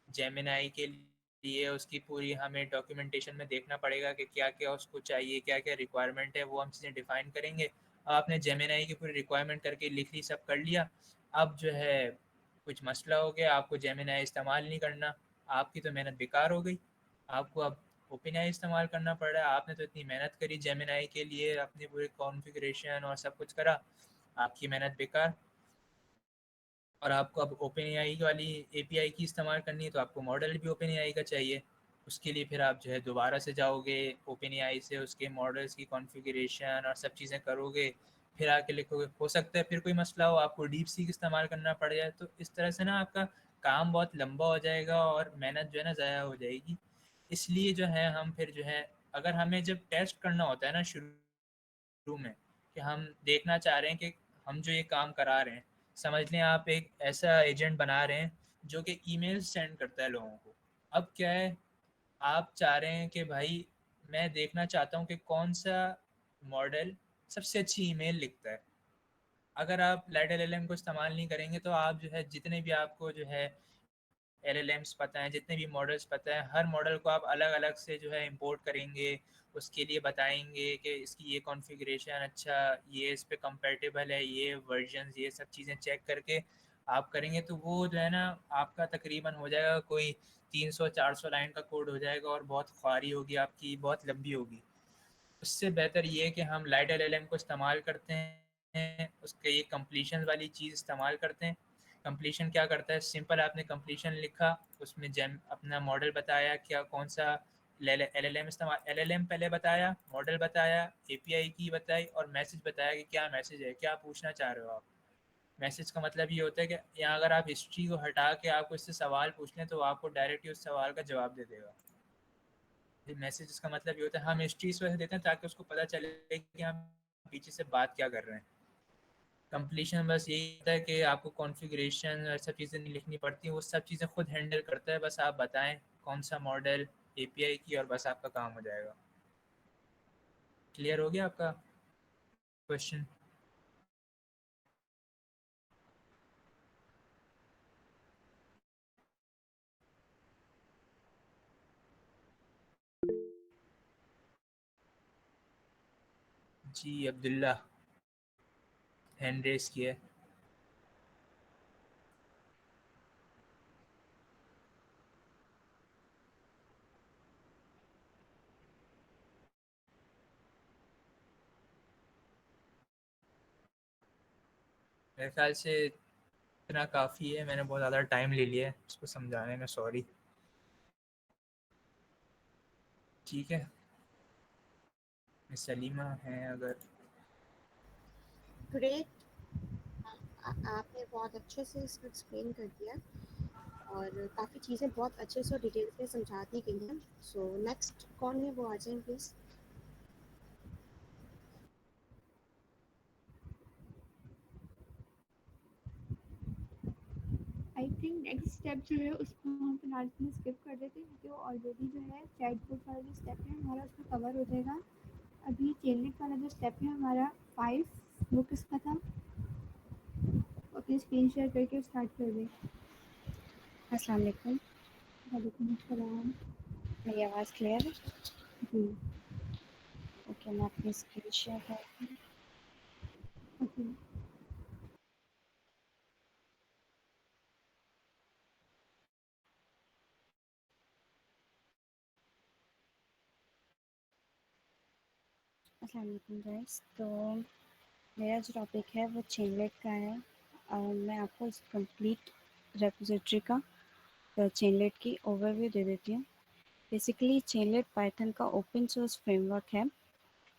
जेमिनी के लिए। उसकी पूरी हमें डॉक्यूमेंटेशन में देखना पड़ेगा कि क्या क्या उसको चाहिए, क्या क्या रिक्वायरमेंट है, वो हम चीज़ें डिफ़ाइन करेंगे। आपने जेमिनी की पूरी रिक्वायरमेंट करके लिख ली, सब कर लिया, अब जो है कुछ मसला हो गया, आपको जेमिनी इस्तेमाल नहीं करना, आपकी तो मेहनत बेकार हो गई। आपको अब ओपन एआई इस्तेमाल करना पड़ रहा है। आपने तो इतनी मेहनत करी जेमिनी के लिए, अपनी पूरी कॉन्फ़िगरेशन और सब कुछ करा, आपकी मेहनत बेकार। और आपको अब ओपन एआई वाली एपीआई की इस्तेमाल करनी है, तो आपको मॉडल भी ओपन एआई का चाहिए। उसके लिए फिर आप जो है दोबारा से जाओगे ओपन एआई से, उसके मॉडल्स की कॉन्फ़िगरेशन और सब चीज़ें करोगे, फिर आके लिखोगे। हो सकता है फिर कोई मसला हो, आपको डीप सीक इस्तेमाल करना पड़ जाए, तो इस तरह से ना आपका काम बहुत लंबा हो जाएगा और मेहनत जो है ना ज़ाया हो जाएगी। इसलिए जो है हम फिर जो है, अगर हमें जब टेस्ट करना होता है ना शुरू में, कि हम देखना चाह रहे हैं कि हम जो ये काम करा रहे हैं, समझ लें आप एक ऐसा एजेंट बना रहे हैं जो कि ईमेल सेंड करता है लोगों को। अब क्या है, आप चाह रहे हैं कि भाई मैं देखना चाहता हूँ कि कौन सा मॉडल सबसे अच्छी ईमेल लिखता है। अगर आप लाइट एलएलएम को इस्तेमाल नहीं करेंगे, तो आप जो है जितने भी आपको जो है एलएलएम्स पता हैं, जितने भी मॉडल्स पता हैं, हर मॉडल को आप अलग अलग से जो है इंपोर्ट करेंगे, उसके लिए बताएंगे कि इसकी ये कॉन्फ़िगरेशन, अच्छा ये इस पे कंपैटिबल है, ये वर्जन्स, ये सब चीज़ें चेक करके आप करेंगे, तो वो जो है ना आपका तकरीबन हो जाएगा कोई 300-400 लाइन का कोड हो जाएगा और बहुत ख्वारी होगी आपकी, बहुत लंबी होगी। उससे बेहतर ये है कि हम लाइट एलएलएम को इस्तेमाल करते हैं, उसके ये कंप्लीशन वाली चीज़ इस्तेमाल करते हैं। कंप्लीशन क्या करता है, सिंपल आपने कंप्लीशन लिखा, उसमें जेम अपना मॉडल बताया, क्या कौन सा एलएलएम इस्तेमाल, एलएलएम पहले बताया, मॉडल बताया, एपीआई की बताई और मैसेज बताया कि क्या मैसेज है, क्या पूछना चाह रहे हो आप। मैसेज का मतलब ये होता है कि यहाँ अगर आप हिस्ट्री को हटा के आपको इससे सवाल पूछ लें, तो आपको डायरेक्टली उस सवाल का जवाब दे देगा। मैसेज का मतलब ये होता है, हम हिस्ट्री इस वजह देते हैं ताकि उसको पता चले कि हम पीछे से बात क्या कर रहे हैं। कंप्लीशन बस यही होता है कि आपको कॉन्फ़िगरेशन और सब चीज़ें नहीं लिखनी पड़ती, वो सब चीज़ें खुद हैंडल करता है, बस आप बताएं कौन सा मॉडल, एपीआई की, और बस आपका काम हो जाएगा। क्लियर हो गया आपका क्वेश्चन? जी अब्दुल्ला, हैंड रेस किया है। मेरे ख्याल से इतना काफ़ी है, मैंने बहुत ज़्यादा टाइम ले लिया है उसको समझाने में, सॉरी। ठीक है, मिस सलीमा हैं अगर। ग्रेट, आपने बहुत अच्छे से इसको एक्सप्लेन कर दिया और काफ़ी चीज़ें बहुत अच्छे से और डिटेल्स में समझा दी गई हैं। सो नेक्स्ट कौन है, वो आ जाएं प्लीज़। थिंक नेक्स्ट स्टेप जो है उसको हम फिलहाल के लिए स्किप कर देते हैं क्योंकि वो ऑलरेडी जो है चैटबॉट वाला जो स्टेप है हमारा उसमें कवर हो जाएगा। अभी चेनलिट वाला जो स्टेप है हमारा 5 वो किसका था? अपनी स्क्रीन शेयर करके स्टार्ट कर दें। अस्सलाम वालेकुम। वालेकुम अस्सलाम। मेरी आवाज़ क्लियर है? जी ओके, मैं अपनी स्क्रीन शेयर करती हूँ। ओके। अस्सलाम वालेकुम गाइस। तो मेरा जो टॉपिक है वो चेनलेट का है। मैं आपको इस कंप्लीट रेपोजिटरी का चेनलेट की ओवरव्यू दे देती हूँ। बेसिकली चेनलेट पाइथन का ओपन सोर्स फ्रेमवर्क है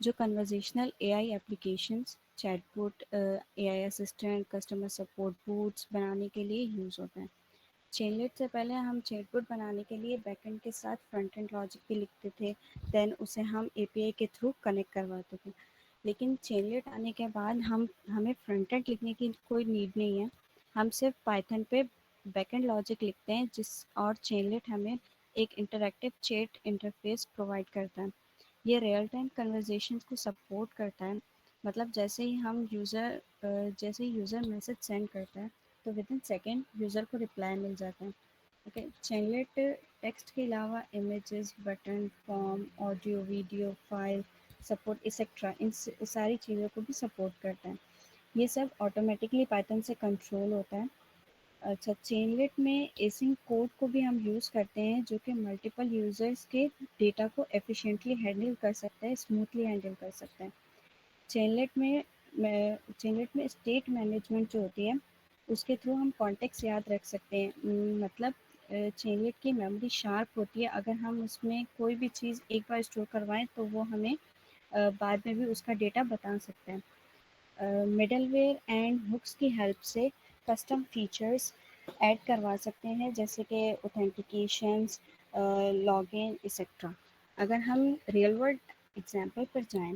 जो conversational AI applications, chatbot, AI assistant, customer support boots बनाने के लिए यूज़ होता है। चेनलेट से पहले हम चैटबॉट बनाने के लिए बैकएंड के साथ फ्रंट एंड लॉजिक भी लिखते थे, देन उसे हम एपीआई के थ्रू कनेक्ट करवाते थे। लेकिन चेनलेट आने के बाद हमें फ्रंट एंड लिखने की कोई नीड नहीं है। हम सिर्फ पाइथन पे बैकएंड लॉजिक लिखते हैं और चेनलेट हमें एक इंटरैक्टिव चैट इंटरफेस प्रोवाइड करता है। ये रियल टाइम कन्वर्जेशंस को सपोर्ट करता है। मतलब जैसे ही यूज़र मैसेज सेंड करता है तो विद इन सेकेंड यूज़र को रिप्लाई मिल जाता है। ओके, चेनलेट टेक्स्ट के अलावा images, button, form, audio, video, file support etcetera इन सारी चीज़ों को भी सपोर्ट करता है। ये सब ऑटोमेटिकली पाइथन से कंट्रोल होता है। अच्छा, चेनलेट में एसिंक कोड को भी हम यूज़ करते हैं जो कि मल्टीपल यूज़र्स के डेटा को एफिशिएंटली हैंडल कर सकता है, स्मूथली हैंडल कर सकता है। चेनलेट में चेनलेट में स्टेट मैनेजमेंट जो होती है उसके थ्रू हम कॉन्टेक्स्ट याद रख सकते हैं। मतलब चेनलेट की मेमोरी शार्प होती है। अगर हम उसमें कोई भी चीज़ एक बार स्टोर करवाएं तो वो हमें बाद में भी उसका डेटा बता सकता है। मिडलवेयर एंड हुक्स की हेल्प से कस्टम फीचर्स ऐड करवा सकते हैं जैसे कि ऑथेंटिकेशंस, लॉगिन एक्सेट्रा। अगर हम रियल वर्ल्ड एग्जांपल पर जाएं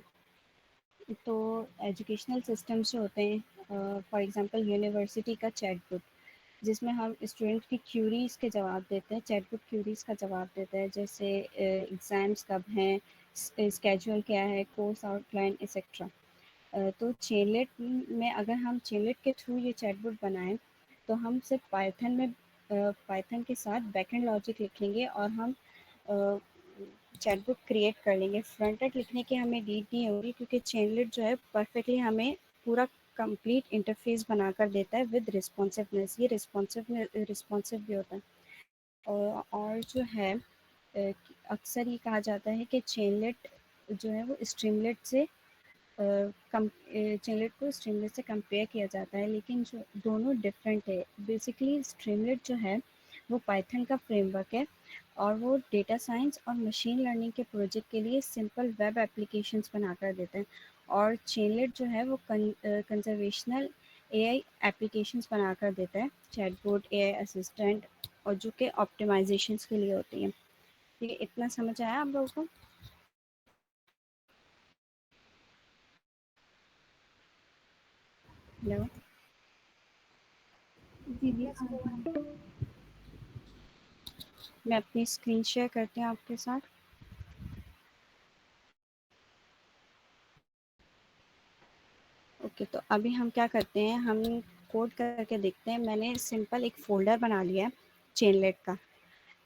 तो एजुकेशनल सिस्टम्स जो होते हैं, फॉर एग्जांपल यूनिवर्सिटी का चैटबॉट जिसमें हम स्टूडेंट की क्यूरीज़ के जवाब देते हैं, चैटबॉट क्यूरीज़ का जवाब देता है जैसे एग्ज़ाम्स कब हैं, स्केड्यूल क्या है, कोर्स आउटलाइन एक्सेट्रा। तो चेनलेट में अगर हम चेनलेट के थ्रू ये चैटबॉट बनाएं तो हम सिर्फ पाइथन के साथ बैकएंड लॉजिक लिखेंगे और हम चैटबॉट क्रिएट कर लेंगे। फ्रंट एंड लिखने की हमें नीड नहीं होगी क्योंकि चेनलेट जो है परफेक्टली हमें पूरा कंप्लीट इंटरफेस बनाकर देता है विद रिस्पॉन्सिवनेस। ये रिस्पॉन्सिव भी होता है। और जो है अक्सर ये कहा जाता है कि चेनलेट जो है वो स्ट्रीमलेट से चेनलेट को स्ट्रीमलेट से कंपेयर किया जाता है, लेकिन जो दोनों डिफरेंट है। बेसिकली स्ट्रीमलेट जो है वो पाइथन का फ्रेमवर्क है और वो डेटा साइंस और मशीन लर्निंग के प्रोजेक्ट के लिए सिंपल वेब एप्लीकेशंस बनाकर देते हैं। और चेनलेट जो है वो कंजर्वेशनल एआई एप्लीकेशंस बनाकर देता है, चैटबॉट, एआई असिस्टेंट, और जो कि ऑप्टिमाइजेशंस के लिए होती हैं। ठीक है, इतना समझ आया आप लोगों को? हेलो, जी जी हाँ। मैं अपनी स्क्रीन शेयर करती हूँ आपके साथ। ओके, तो अभी हम क्या करते हैं, हम कोड करके देखते हैं। मैंने सिंपल एक फ़ोल्डर बना लिया है चेनलेट का।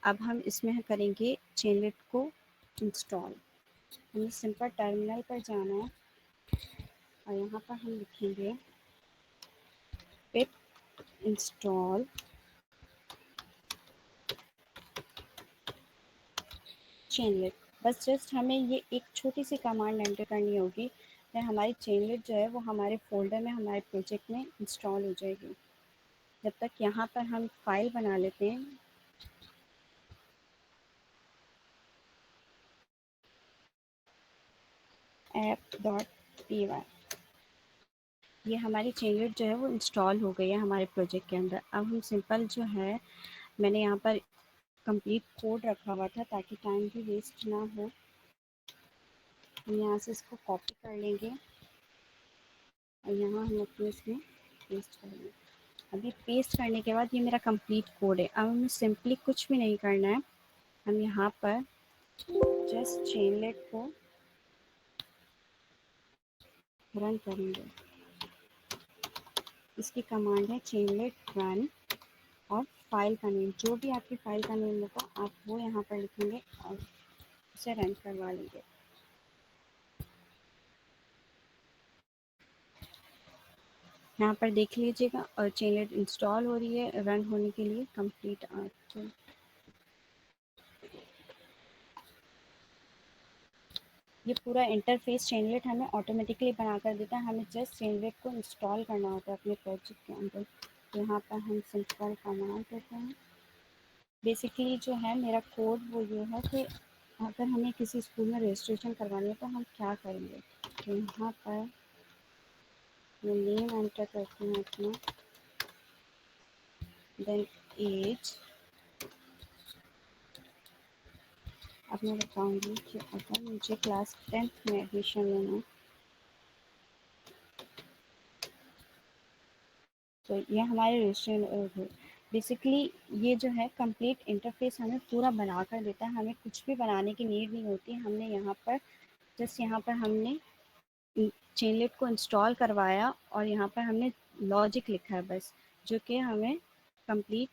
अब हम इसमें करेंगे चेनलेट को इंस्टॉल। हमें सिंपल टर्मिनल पर जाना है और यहाँ पर हम लिखेंगे पिप इंस्टॉल चेनलेट। बस जस्ट हमें ये एक छोटी सी कमांड एंटर करनी होगी, फिर हमारी चेनलेट जो है वो हमारे फ़ोल्डर में, हमारे प्रोजेक्ट में इंस्टॉल हो जाएगी। जब तक यहाँ पर हम फाइल बना लेते हैं। app.py, ये हमारी चेनलेट जो है वो इंस्टॉल हो गई है हमारे प्रोजेक्ट के अंदर। अब हम सिंपल जो है, मैंने यहाँ पर कंप्लीट कोड रखा हुआ था ताकि टाइम भी वेस्ट ना हो। हम यहाँ से इसको कॉपी कर लेंगे और यहाँ हम अपने इसमें पेस्ट करेंगे। अभी पेस्ट करने के बाद ये मेरा कंप्लीट कोड है। अब हमें सिंपली कुछ भी नहीं करना है, हम यहाँ पर जस्ट चेनलेट को रन करेंगे। इसकी कमांड है चेनलेट रन, और फाइल का नेम, जो भी आपकी फाइल का नेम होगा आप वो यहाँ पर लिखेंगे और उसे रन करवा लेंगे। यहाँ पर देख लीजिएगा और चेनलेट इंस्टॉल हो रही है रन होने के लिए कंप्लीट। ये पूरा इंटरफेस चेनलेट हमें ऑटोमेटिकली बना कर देता है, हमें जस्ट चेनलेट को इंस्टॉल करना होता है अपने प्रोजेक्ट के अंदर। तो यहाँ पर हम सिंपल कमांड करते हैं। बेसिकली जो है मेरा कोड वो ये है कि अगर हमें किसी स्कूल में रजिस्ट्रेशन करवानी है तो हम क्या करेंगे। तो यहाँ पर मैं नेम एंटर करती हूँ अपना, देन एज। अब मैं बताऊँगी कि अगर मुझे क्लास 10th में एडमिशन लेना है तो ये हमारे रजिस्ट्रेशन बेसिकली ये जो है कंप्लीट इंटरफेस हमें पूरा बना कर देता है, हमें कुछ भी बनाने की नीड नहीं होती। हमने यहाँ पर जस्ट यहाँ पर हमने चेनलेट को इंस्टॉल करवाया और यहाँ पर हमने लॉजिक लिखा है बस, जो कि हमें कंप्लीट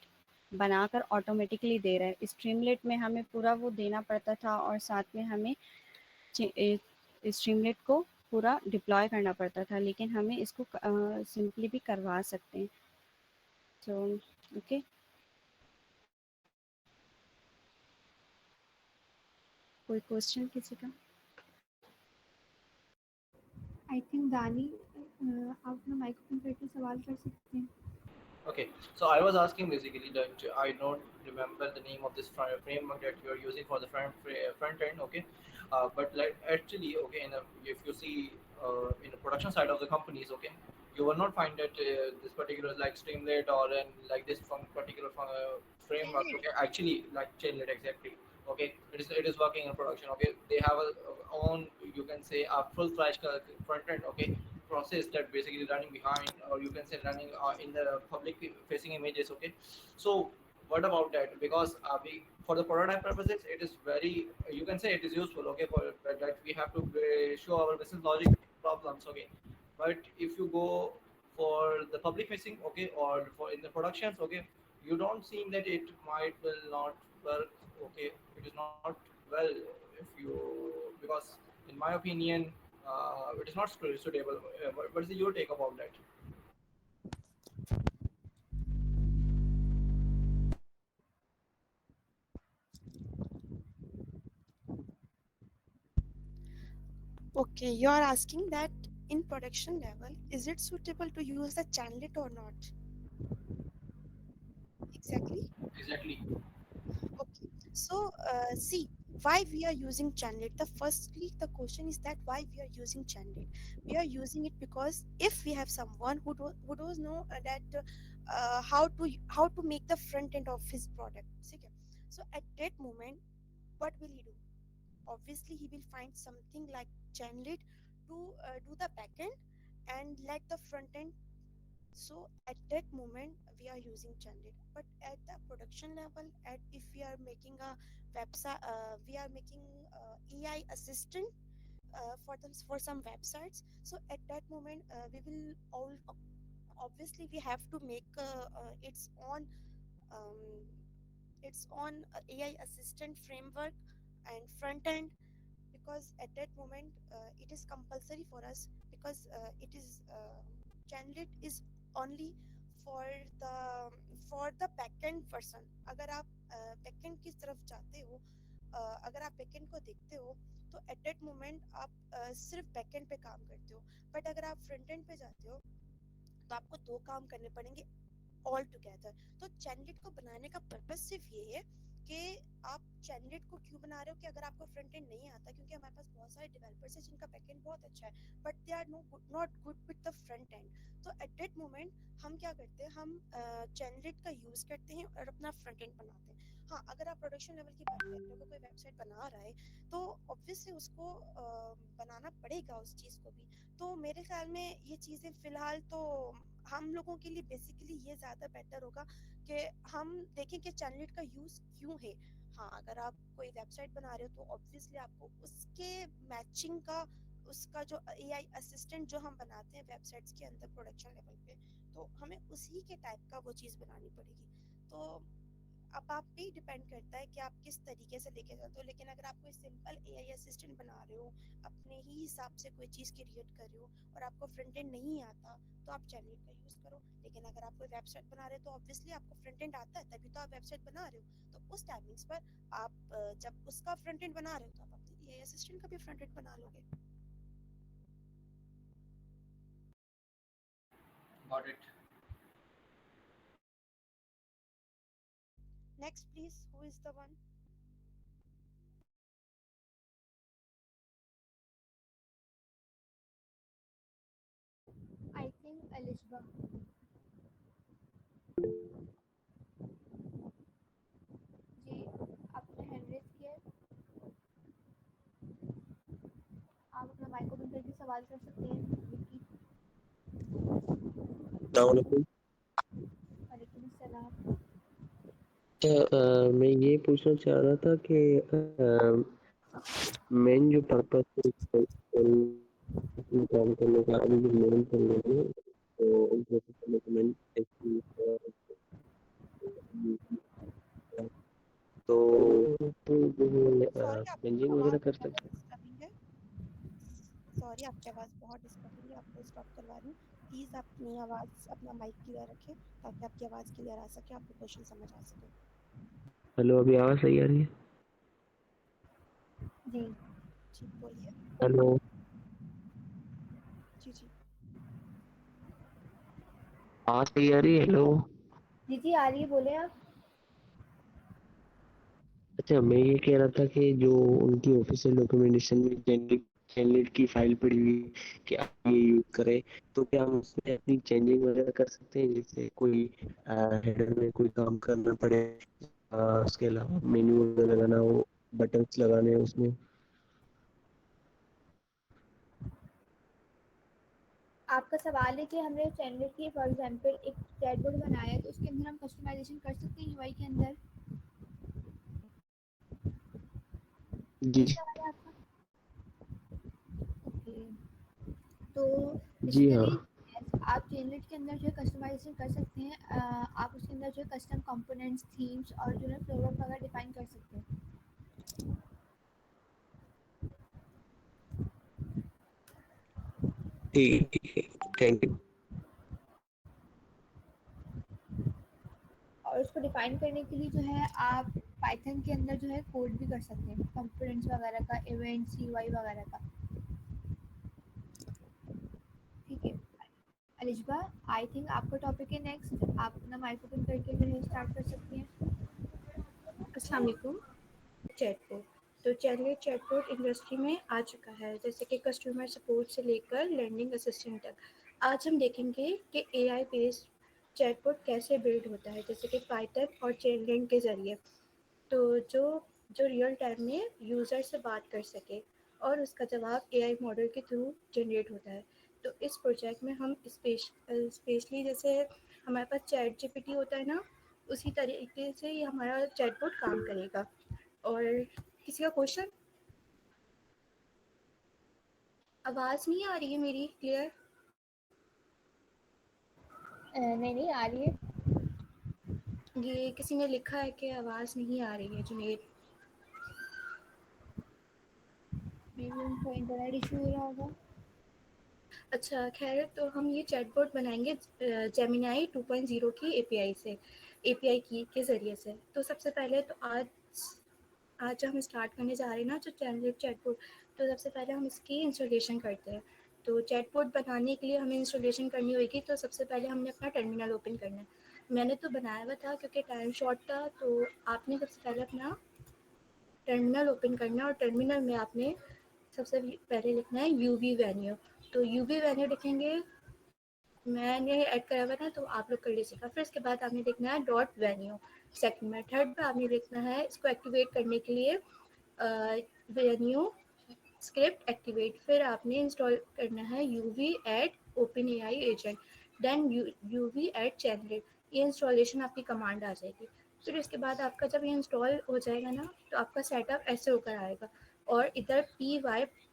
बनाकर ऑटोमेटिकली दे रहा है। स्ट्रीमलेट में हमें पूरा वो देना पड़ता था और साथ में हमें स्ट्रीमलेट को पूरा डिप्लॉय करना पड़ता था, लेकिन हमें इसको सिंपली भी करवा सकते हैं। तो ओके, कोई क्वेश्चन किसी का? आई थिंक दानी आप अपना माइक ओपन करके सवाल कर सकते हैं। Okay, so I was asking basically that I don't remember the name of this framework that you are using for the front end, okay, but like actually, okay, if you see in the production side of the companies, okay, you will not find that this particular like Streamlit or like this particular framework, okay, actually like Chainlit exactly, okay, it is working in production, okay, they have a own, you can say, a full-fledged front end, okay, process that basically running behind, or you can say running in the public facing images, okay. So what about that? Because for the prototype purposes it is very, you can say it is useful, okay, for that we have to show our business logic problems, okay. But if you go for the public facing, okay, or for in the productions, okay, you don't seem that it might will not work, okay, it is not well if you, because in my opinion it is not suitable. What is your take about that? Okay, you are asking that in production level, is it suitable to use the Chanlet or not? Exactly. Okay, so see, why we are using Chanlet? The question is that why we are using Chanlet. We are using it because if we have someone who does know that how to make the front end of his product, okay? So at that moment, what will he do? Obviously, he will find something like Chanlet to do the backend and let the front end. So at that moment we are using Chanlet, but at the production level, at if we are making a website, we are making AI assistant for some websites. So at that moment we will all obviously we have to make um, its own AI assistant framework and front end, because at that moment it is compulsory for us, because it is Chanlet is only for the for the backend person. अगर आप backend की तरफ जाते हो, अगर आप backend को देखते हो तो at that moment आप सिर्फ backend पे काम करते हो, but अगर आप front end पे जाते हो तो आपको दो काम करने पड़ेंगे ऑल टुगेदर। तो चैनलेट को बनाने का पर्पस सिर्फ ये है कि आप चैनलेट को क्यों बना रहे हो कि अगर आपको फ्रंट एंड नहीं आता, क्योंकि हमारे पास बहुत सारे डेवलपर्स हैं जिनका बैक एंड बहुत अच्छा है but they are not good with the front end. तो एट दैट मोमेंट हम क्या करते हैं, हम चैनलेट का यूज करते हैं और अपना फ्रंट एंड बनाते हैं। हाँ, अगर आप प्रोडक्शन लेवल की बात कर रहे हो, कोई वेबसाइट बना रहा है तो ऑब्वियसली उसको बनाना पड़ेगा उस चीज़ को भी। तो मेरे ख्याल में ये चीज़ें फ़िलहाल तो हम लोगों के लिए बेसिकली ये ज़्यादा बेटर होगा कि हम देखें कि चैनलिट का यूज़ क्यों है। हाँ, अगर आप कोई वेबसाइट बना रहे हो तो ऑब्वियसली आपको उसके मैचिंग का, उसका जो एआई असिस्टेंट जो हम बनाते हैं वेबसाइट्स के अंदर प्रोडक्शन लेवल पे, तो हमें उसी के टाइप का वो चीज़ बनानी पड़ेगी। तो अब आप पे डिपेंड करता है कि आप किस तरीके से लेके जाते हो। लेकिन अगर आप कोई सिंपल एआई असिस्टेंट बना रहे हो, अपने ही हिसाब से कोई चीज़ क्रिएट कर रहे हो और आपको फ्रंट एंड नहीं आता, तो आप चैनलिट का यूज़ करो। लेकिन अगर आप कोई वेबसाइट बना रहे हो तो ऑब्वियसली आपको फ्रंट एंड आता है, तभी तो आप वेबसाइट बना रहे हो। तो उस टाइमिंग्स पर आप जब उसका फ्रंट एंड बना रहे हो तो आप अपने एआई असिस्टेंट का भी फ्रंट एंड बना लोगे। Got it. Next please, who is the one? I think Alishba. जी, आपने हैंड रेज किया है, आप अपना माइक ओपन करके सवाल कर सकते हैं विक्की। अस्सलामुअलैकुम। वालेकुम अस्सलाम। मैं ये पूछना चाह रहा था कि मेन जो पर्पस है काम करने का, अभी जो मेन चल रही है तो उनको मेन तो जो है सॉरी, आपकी चेंजिंग आवाज़ वगैरह कर ज़्यादा सकते डिस्टर्बिंग है। सॉरी, आपकी आवाज़ बहुत डिस्टर्बिंग है, आपको स्टॉप करवा रही हूँ। प्लीज़ अपनी आवाज़, अपना माइक क्लियर रखें ताकि आपकी आवाज़ क्लियर आ सके, आपको क्वेश्चन समझ आ सके। हेलो, अभी आवाज़ सही आ रही है? जी जी बोलिए। हेलो, जी जी। आवाज़ सही आ रही है? हेलो। जी जी आ रही है, बोले आप। अच्छा, मैं ये कह रहा था कि जो उनकी ऑफिशियल डॉक्यूमेंटेशन में कैंडिडेट की फाइल पड़ी हुई है कि आप ये यूज करें, तो क्या हम उसमें अपनी चेंजिंग वगैरह कर सकते हैं? जैसे कोई हेडर में कोई काम करना पड़े, उसके अलावा मेन्यू वगैरह लगाना हो, बटन्स लगाने हो उसमें। आपका सवाल है कि हमने चैनल की फॉर एग्जांपल एक चैटबॉट बनाया है, तो उसके अंदर हम कस्टमाइजेशन कर सकते हैं यूआई के अंदर। जी ये सवाल है आपका? ओके, तो जी हाँ। बेसिकली आप चैनल के अंदर जो है कस्टमाइजेशन कर सकते हैं। आप उसके अंदर जो है कस्टम कंपोनेंट्स, थीम्स और जो है फ्लेवर वगैरह डिफाइन कर सकते हैं। ठीक है, थैंक यू। और उसको डिफाइन करने के लिए जो है आप पाइथन के अंदर जो है कोड भी कर सकते हैं, कंपोनेंट्स वगैरह का, इवेंट्स, यूआई वगैरह का। ठीक है अलिशबा, आई थिंक आपका टॉपिक है नेक्स्ट। आप अपना माइक ओपन करके जो है स्टार्ट कर सकती हैं। अस्सलाम वालेकुम। चैटबॉट, तो चलिए चैटबॉट इंडस्ट्री में आ चुका है, जैसे कि कस्टमर सपोर्ट से लेकर लर्निंग असिस्टेंट तक। आज हम देखेंगे कि एआई बेस्ड चैटबॉट कैसे बिल्ड होता है, जैसे कि पाइथन और चेनलिंक के ज़रिए। तो जो जो रियल टाइम में यूज़र से बात कर सके और उसका जवाब एआई मॉडल के थ्रू जनरेट होता है। तो इस प्रोजेक्ट में हम स्पेशली जैसे हमारे पास चैट जीपीटी होता है ना, उसी तरीके से ये हमारा चैटबॉट काम करेगा। और किसी का क्वेश्चन? आवाज़ नहीं आ रही है मेरी क्लियर? नहीं नहीं आ रही है। ये किसी ने लिखा है कि आवाज़ नहीं आ रही है जुनेद। मे बी उनको इंटरनेट इशू हो रहा होगा। अच्छा खैर, तो हम ये चैटबॉट बनाएंगे जेमिनाई 2.0 की एपीआई से, एपीआई की के ज़रिए से। तो सबसे पहले तो आज जो हम स्टार्ट करने जा रहे हैं ना, जो चैटबॉट, तो सबसे पहले हम इसकी इंस्टॉलेशन करते हैं। तो चैटबॉट बनाने के लिए हमें इंस्टॉलेशन करनी होगी, तो सबसे पहले हमने अपना टर्मिनल ओपन करना है। मैंने तो बनाया हुआ था क्योंकि टाइम शॉर्ट था, तो आपने सबसे पहले अपना टर्मिनल ओपन करना है और टर्मिनल में आपने सबसे पहले लिखना है यूवी वेन्यू। तो यूवी वेन्यू लिखेंगे, मैंने ऐड करा हुआ था तो आप लोग कर लीजिएगा। फिर इसके बाद आपने लिखना है डॉट वेन्यू। सेकंड में, थर्ड पे आपने लिखना है इसको एक्टिवेट करने के लिए वेन्यू स्क्रिप्ट एक्टिवेट। फिर आपने इंस्टॉल करना है UV add OpenAI agent. Then UV add Chainlit, ये इंस्टॉलेशन आपकी कमांड आ जाएगी। फिर इसके बाद आपका जब ये इंस्टॉल हो जाएगा ना, तो आपका सेटअप ऐसे होकर आएगा, और इधर py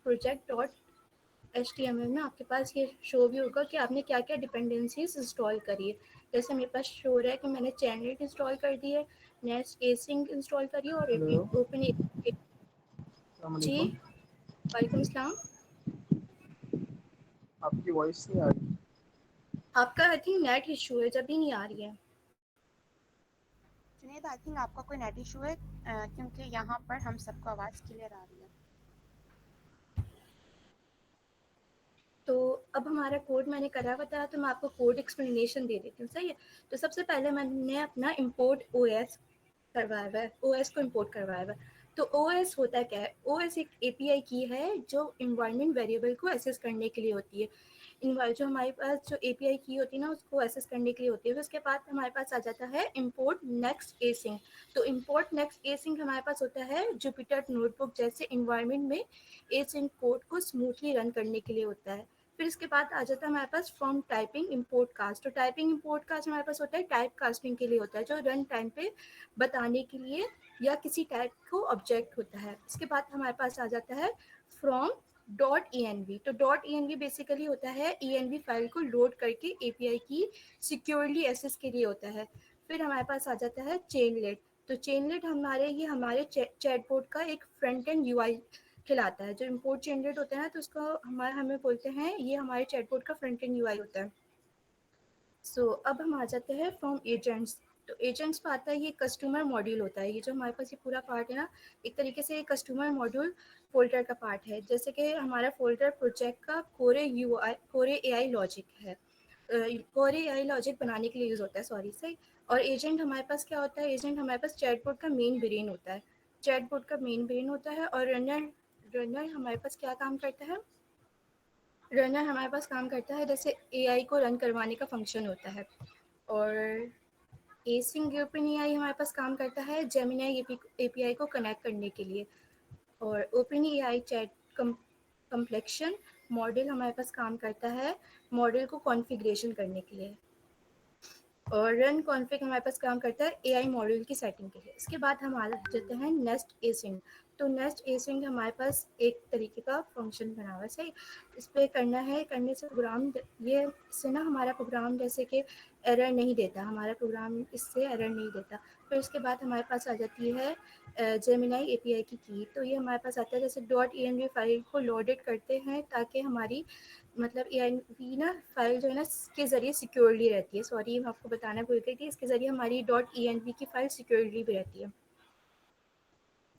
project.html में आपके पास ये शो भी होगा कि आपने क्या क्या डिपेंडेंसीज इंस्टॉल करी है। जैसे मेरे पास शो रहा है कि मैंने चैनलेट इंस्टॉल कर दी है, नेस्ट एसिंग इंस्टॉल करी है, और हेलो, ओपन अस्सलाम जी वालेकुम। वालेकुम सलाम। आपकी वॉइस नहीं आ रही। आपका आई थिंक नेट इशू है, जब भी नहीं आ रही है। जुनेद, आई थिंक आपका कोई नेट इशू है, क्योंकि यहाँ पर हम सबको आवाज़ क्लियर आ रही है। तो अब हमारा कोड मैंने करा बताया, तो मैं आपको कोड एक्सप्लेनेशन दे देती हूँ, सही है। तो सबसे पहले मैंने अपना इम्पोर्ट OS करवाया हुआ है, OS को इम्पोर्ट करवाया हुआ है। तो OS होता क्या है? OS एक API की है जो इन्वायरमेंट वेरिएबल को एक्सेस करने के लिए होती है। जो हमारे पास जो API की होती है ना, उसको एक्सेस करने के लिए होती है। फिर उसके बाद हमारे पास आ जाता है इम्पोर्ट नेक्स्ट एसिंग। तो इम्पोर्ट नेक्स्ट एसिंग हमारे पास होता है जुपिटर नोटबुक जैसे इन्वायरमेंट में एसिंग कोड को स्मूथली रन करने के लिए होता है। फिर इसके बाद आ जाता है हमारे पास फ्रॉम टाइपिंग इम्पोर्ट कास्ट। तो टाइपिंग इम्पोर्ट कास्ट हमारे पास होता है टाइप कास्टिंग के लिए होता है, जो रन टाइम पे बताने के लिए या किसी टाइप को ऑब्जेक्ट होता है। इसके बाद हमारे पास आ जाता है फ्रॉम .env। तो .env बेसिकली होता है env फाइल को लोड करके API की सिक्योरली एक्सेस के लिए होता है। फिर हमारे पास आ जाता है चेनलेट। तो चेनलेट हमारे चैटबॉट का एक फ्रंट एंड UI खिलाता है। जो इम्पोर्ट चेनलेट होता है ना, तो उसको हमें बोलते हैं ये हमारे चैटबॉट का फ्रंट एंड UI होता है। सो अब हम आ जाते हैं फ्रॉम एजेंट्स। तो एजेंट्स पर आता है ये कस्टमर मॉड्यूल होता है। ये जो हमारे पास ये पूरा पार्ट है ना, एक तरीके से कस्टमर मॉड्यूल फोल्डर का पार्ट है। जैसे कि हमारा फोल्डर प्रोजेक्ट का कोरे AI लॉजिक है, कोरे AI लॉजिक बनाने के लिए यूज़ होता है, सॉरी सही। और एजेंट हमारे पास क्या होता है? एजेंट हमारे पास चैटबॉट का मेन ब्रेन होता है। चैटबॉट का मेन ब्रेन होता है। और रनर हमारे पास क्या काम करता है? रनर हमारे पास काम करता है जैसे AI को रन करवाने का फंक्शन होता है। और एसिंग ओपन AI हमारे पास काम करता है जेमिनी API को कनेक्ट करने के लिए। और open AI chat complexion model हमारे पास काम करता है मॉडल को कॉन्फ़िगरेशन करने के लिए। और रन कॉन्फ़िग हमारे पास काम करता है AI मॉड्यूल की सेटिंग के लिए। इसके बाद हम आ जाते हैं नेस्ट एसिंग। तो नेस्ट एसिंग हमारे पास एक तरीके का फंक्शन बना हुआ है, सही। इस पर करने से प्रोग्राम ये इससे ना हमारा प्रोग्राम जैसे कि एरर नहीं देता, हमारा प्रोग्राम इससे एरर नहीं देता। फिर उसके बाद हमारे पास आ जाती है जेमिनी API की। तो ये हमारे पास आता है जैसे .env फाइल को लोडेड करते हैं ताकि हमारी मतलब ANV ना फाइल जो है ना इसके ज़रिए सिक्योरली रहती है। सॉरी, मैं आपको बताना भूल गई थी, इसके ज़रिए हमारी .env की फ़ाइल सिक्योरली भी रहती है।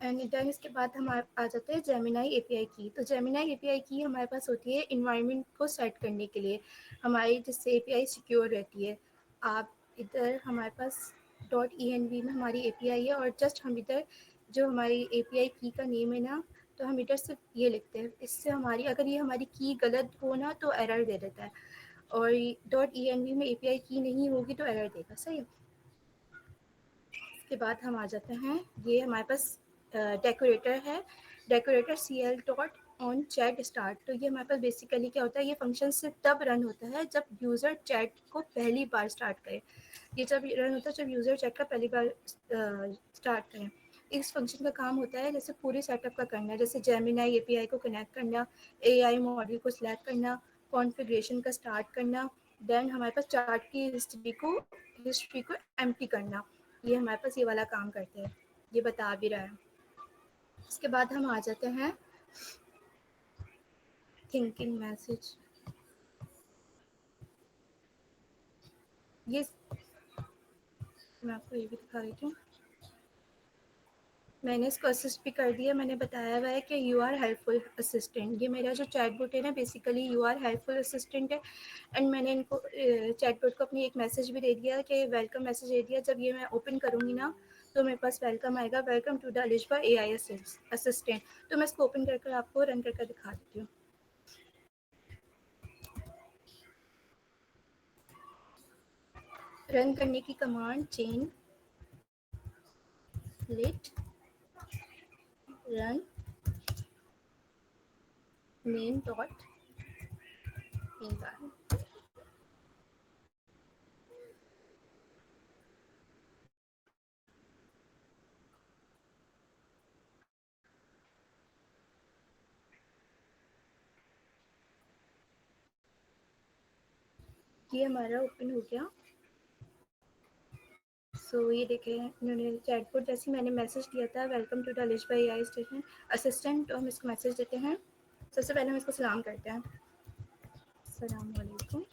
एंड देन इसके बाद हम आ जाते हैं जेमिनी API की। तो जेमिनी API की हमारे पास होती है इन्वायरमेंट को सेट करने के लिए, हमारी जिससे API सिक्योर रहती है। आप इधर हमारे पास .env में हमारी API है, और जस्ट हम इधर जो हमारी API की का नेम है ना, तो हम इधर सिर्फ ये लिखते हैं। इससे हमारी अगर ये हमारी की गलत हो ना तो एरर दे देता है, और .env में API की नहीं होगी तो एरर देगा, सही है। इसके बाद हम आ जाते हैं, ये हमारे पास डेकोरेटर है, डेकोरेटर CL.onChat_start। तो ये हमारे पास बेसिकली क्या होता है? ये फंक्शन सिर्फ तब रन होता है जब यूज़र चैट को पहली बार स्टार्ट करे। ये जब रन होता है जब यूज़र चैट का पहली बार स्टार्ट करें। इस फंक्शन का काम होता है जैसे पूरी सेटअप का करना, जैसे जेमिनी API को कनेक्ट करना, AI मॉड्यूल को सिलेक्ट करना, कॉन्फ़िगरेशन का स्टार्ट करना, देन हमारे पास चार्ट की हिस्ट्री को एम्प्टी करना। ये हमारे पास ये वाला काम करते हैं, ये बता भी रहा है। इसके बाद हम आ जाते हैं थिंकिंग मैसेज। ये मैं आपको ये भी दिखा देती हूँ। मैंने इसको असिस्ट भी कर दिया। मैंने बताया हुआ है कि यू आर हेल्पफुल असिस्टेंट। ये मेरा जो चैटबॉट है ना, basically you are helpful assistant है। एंड मैंने इनको चैटबॉट को अपनी एक मैसेज भी दे दिया कि वेलकम मैसेज दे दिया। जब ये मैं ओपन करूँगी ना तो मेरे पास वेलकम आएगा, welcome to the Alishba AI assistant. तो मैं इसको ओपन करके आपको रन करके दिखा देती हूँ। रन करने की command chain late run main.py। ये हमारा ओपन हो गया। सो ये देखें, इन्होंने चैटबॉट जैसे मैंने मैसेज दिया था, welcome to the Alishba AI station assistant, हम इसको मैसेज देते हैं। सबसे पहले हम इसको सलाम करते हैं, अस्सलाम वालेकुम।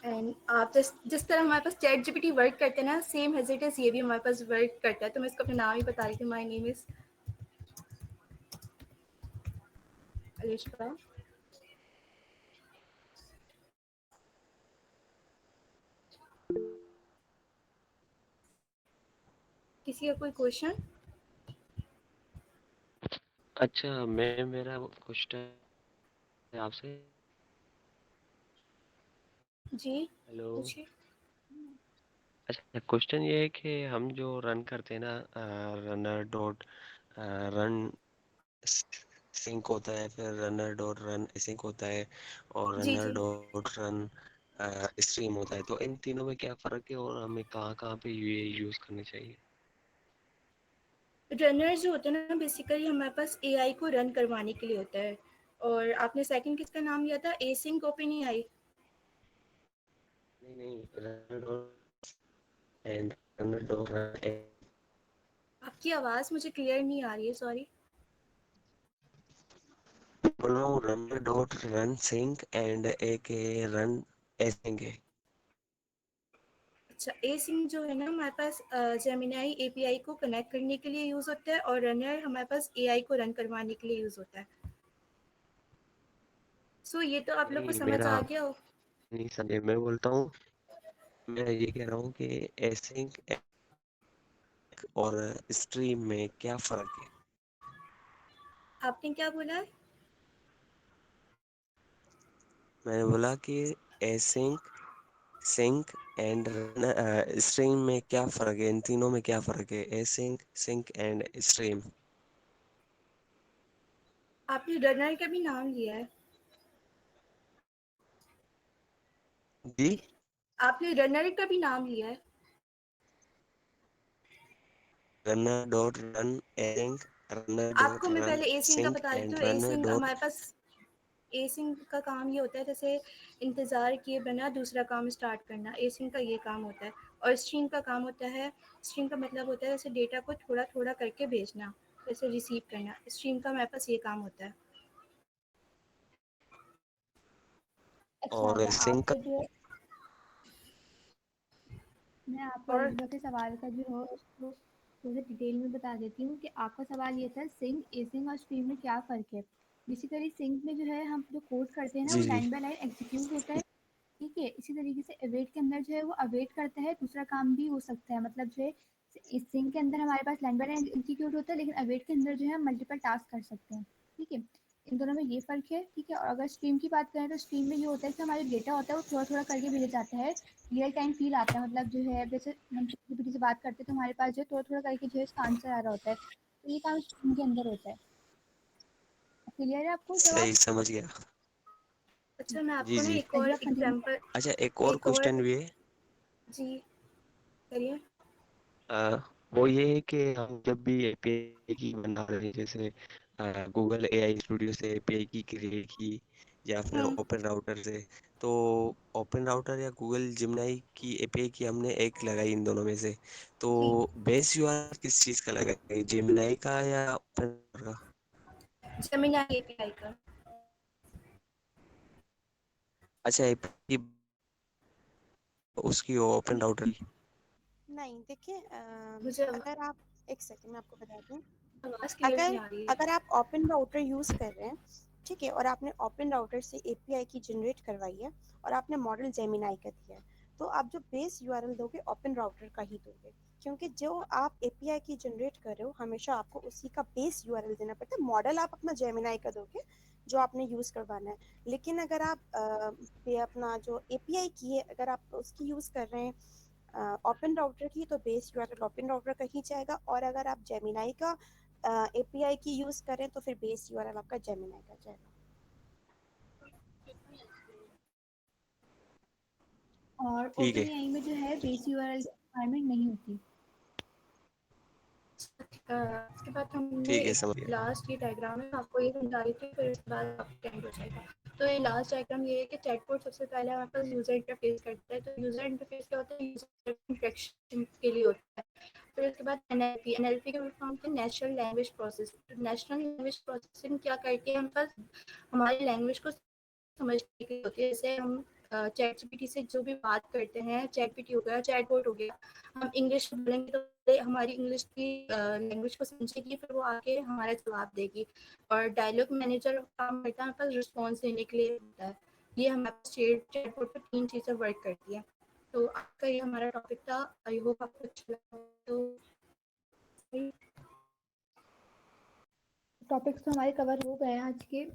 एंड आप जिस तरह हमारे पास चैट जीपीटी वर्क करते हैं ना, सेम एज इट इज़ ये भी हमारे पास वर्क करता है। तो मैं इसको अपना नाम ही बता रही थी, माय नेम इज़ अलिशबा। किसी का कोई क्वेश्चन? अच्छा, मेरा क्वेश्चन है आपसे। जी हेलो। पूछिए। अच्छा, क्वेश्चन ये है कि हम जो रन करते हैं ना, रनर डॉट रन सिंक होता है, फिर रनर डॉट रन एसिंक होता है, और जी रनर जी, डॉट रन स्ट्रीम होता है। तो इन तीनों में क्या फ़र्क है और हमें कहाँ कहाँ पे ये यूज़ करने चाहिए? रनर जो होता है ना, बेसिकली हमारे पास एआई को रन करवाने के लिए होता है। और आपने सेकंड किसका नाम लिया था? Async open AI. नहीं नहीं, runner dot and runner dot run. आपकी आवाज़ मुझे क्लियर नहीं आ रही है, सॉरी। बोल रहा हूँ runner dot run sync and एक रन एसिंक है। अच्छा, एसिंक जो है ना हमारे पास जेमिनाई एपीआई को कनेक्ट करने के लिए यूज़ होता है, और रनर हमारे पास एआई को रन करवाने के लिए यूज़ होता है। सो ये तो आप लोग को नहीं, समझ मेरा आ गया हो। नहीं समझे। मैं बोलता हूँ, मैं ये कह रहा हूँ कि एसिंक और स्ट्रीम में क्या फ़र्क है? आपने क्या बोला है? मैंने बोला कि एसिंक सिंक एंड स्ट्रीम में क्या फ़र्क है, इन तीनों में क्या फ़र्क है, एसिंक सिंक एंड स्ट्रीम। आपने रनर का भी नाम लिया है। जी, आपने रनर का भी नाम लिया है। Runner dot run async, runner आपको डॉट मैं रन पहले एसिंक का सिंक बता देती एंड हूँ। Runner async dot. हमारे पास एसिंक का काम ये होता है, जैसे इंतज़ार किए बिना दूसरा काम स्टार्ट करना, एसिंक का ये काम होता है। और स्ट्रीम का काम होता है, स्ट्रीम का मतलब होता है जैसे डेटा को थोड़ा थोड़ा करके भेजना, जैसे रिसीव करना। स्ट्रीम का हमारे पास ये काम होता है। अच्छा, और सिंक। मैं आपको और अलिशबा के सवाल का जो है उसको थोड़ा डिटेल में बता देती हूँ कि आपका सवाल ये था सिंक, एसिंक और स्ट्रीम में क्या फ़र्क है। बेसिकली सिंक में जो है हम जो कोड करते हैं ना, जी वो जी। लाइन बाय लाइन एग्जीक्यूट होता है। ठीक है, इसी तरीके से अवेट के अंदर जो है वो अवेट करता है, दूसरा काम भी हो सकता है। मतलब जो है इस सिंक के अंदर हमारे पास लाइन बाय लाइन एग्जीक्यूट होता है, लेकिन अवेट के अंदर जो है हम मल्टीपल टास्क कर सकते हैं। ठीक है, इन दोनों में ये फ़र्क है। ठीक है, और अगर स्ट्रीम की बात करें तो स्ट्रीम में ये होता है कि हमारा डेटा होता है वो थोड़ा थोड़ा करके भेजा जाता है। रियल टाइम फील आता है, मतलब जो है जैसे हम GPT से बात करते हैं तो हमारे पास जो है थोड़ा थोड़ा करके जो है इसका आंसर आ रहा होता है। तो ये काम स्ट्रीम के अंदर होता है। क्लियर है आपको जवाब? सही समझ गया। अच्छा, मैं जी आपको ना जी। एक और अगला कंटिन्यू। एग्जांपल, अच्छा, एक और एक और क्वेश्चन भी है। जी करिए। आ, वो ये है कि हम जब भी एपीआई की बना रहे हैं, जैसे गूगल एआई स्टूडियो से एपीआई की क्रिएट की, या फिर हम्म, ओपन राउटर से, तो ओपन राउटर या गूगल जिमनाई की एपीआई की हमने एक लगाई इन दोनों में से, तो जी, बेस यूआरएल किस चीज़ का लगाएंगे, जिमनाई का या ओपन राउटर का? जेमिनाई एपीआई का। अच्छा, एपीआई उसकी ओपन राउटर की। नहीं, देखिए मुझे अगर आप एक सेकंड मैं आपको बताती हूँ। आवाज़ क्लियर नहीं अगर आ रही है। अगर आप ओपन राउटर यूज़ कर रहे हैं, ठीक है, और आपने ओपन राउटर से एपीआई की जनरेट करवाई है और आपने मॉडल जेमिनाई का दिया है, तो आप जो बेस यूआरएल दोगे ओपन राउटर का ही दोगे, क्योंकि जो आप एपीआई की जनरेट कर रहे हो हमेशा आपको उसी का बेस यूआरएल देना पड़ता है। मॉडल आप अपना जेमिनाई का दोगे जो आपने यूज़ करवाना है। लेकिन अगर आप ये अपना जो एपीआई की है, अगर आप उसकी यूज़ कर रहे हैं ओपन राउटर की, तो बेस यूआरएल ओपन राउटर का ही जाएगा। और अगर आप जेमिनाई का एपीआई की यूज़ करें तो फिर बेस यूआरएल आपका जेमिनाई का जाएगा। और ठीक है। ओपन एआई में जो है बेस यूआरएल की रिक्वायरमेंट नहीं होती। उसके बाद हमने ठीक है, समझ गया। लास्ट ये डायग्राम है, आपको ये समझा रही थी, फिर उसके बाद आपका एंड हो जाएगा। तो ये लास्ट डायग्राम ये है कि चैटबॉट सबसे पहले हमारे पास यूज़र इंटरफेस करता है। तो यूज़र इंटरफेस क्या होता है? यूज़र इंटरेक्शन के लिए होता है। फिर उसके बाद एनएलपी का फॉर्म होता है natural language processing. Natural language processing क्या करती है? हमारे पास हमारी लैंग्वेज को समझने के लिए होती है। जैसे हम चैट जीपीटी से जो भी बात करते हैं, चैट जीपीटी हो गया, चैटबॉट हो गया, हम इंग्लिश बोलेंगे तो हमारी इंग्लिश की लैंग्वेज को समझेगी, फिर वो आके हमारा जवाब देगी। और डायलॉग मैनेजर काम करता है, हमारे पास रिस्पॉन्स देने के लिए होता है। ये हमारे पास चैटबॉट पर 3 चीज़ें वर्क करती हैं। तो आपका ये हमारा टॉपिक था। आई होप आपको अच्छा लगा। तो टॉपिक्स तो हमारे कवर हो गए हैं आज के।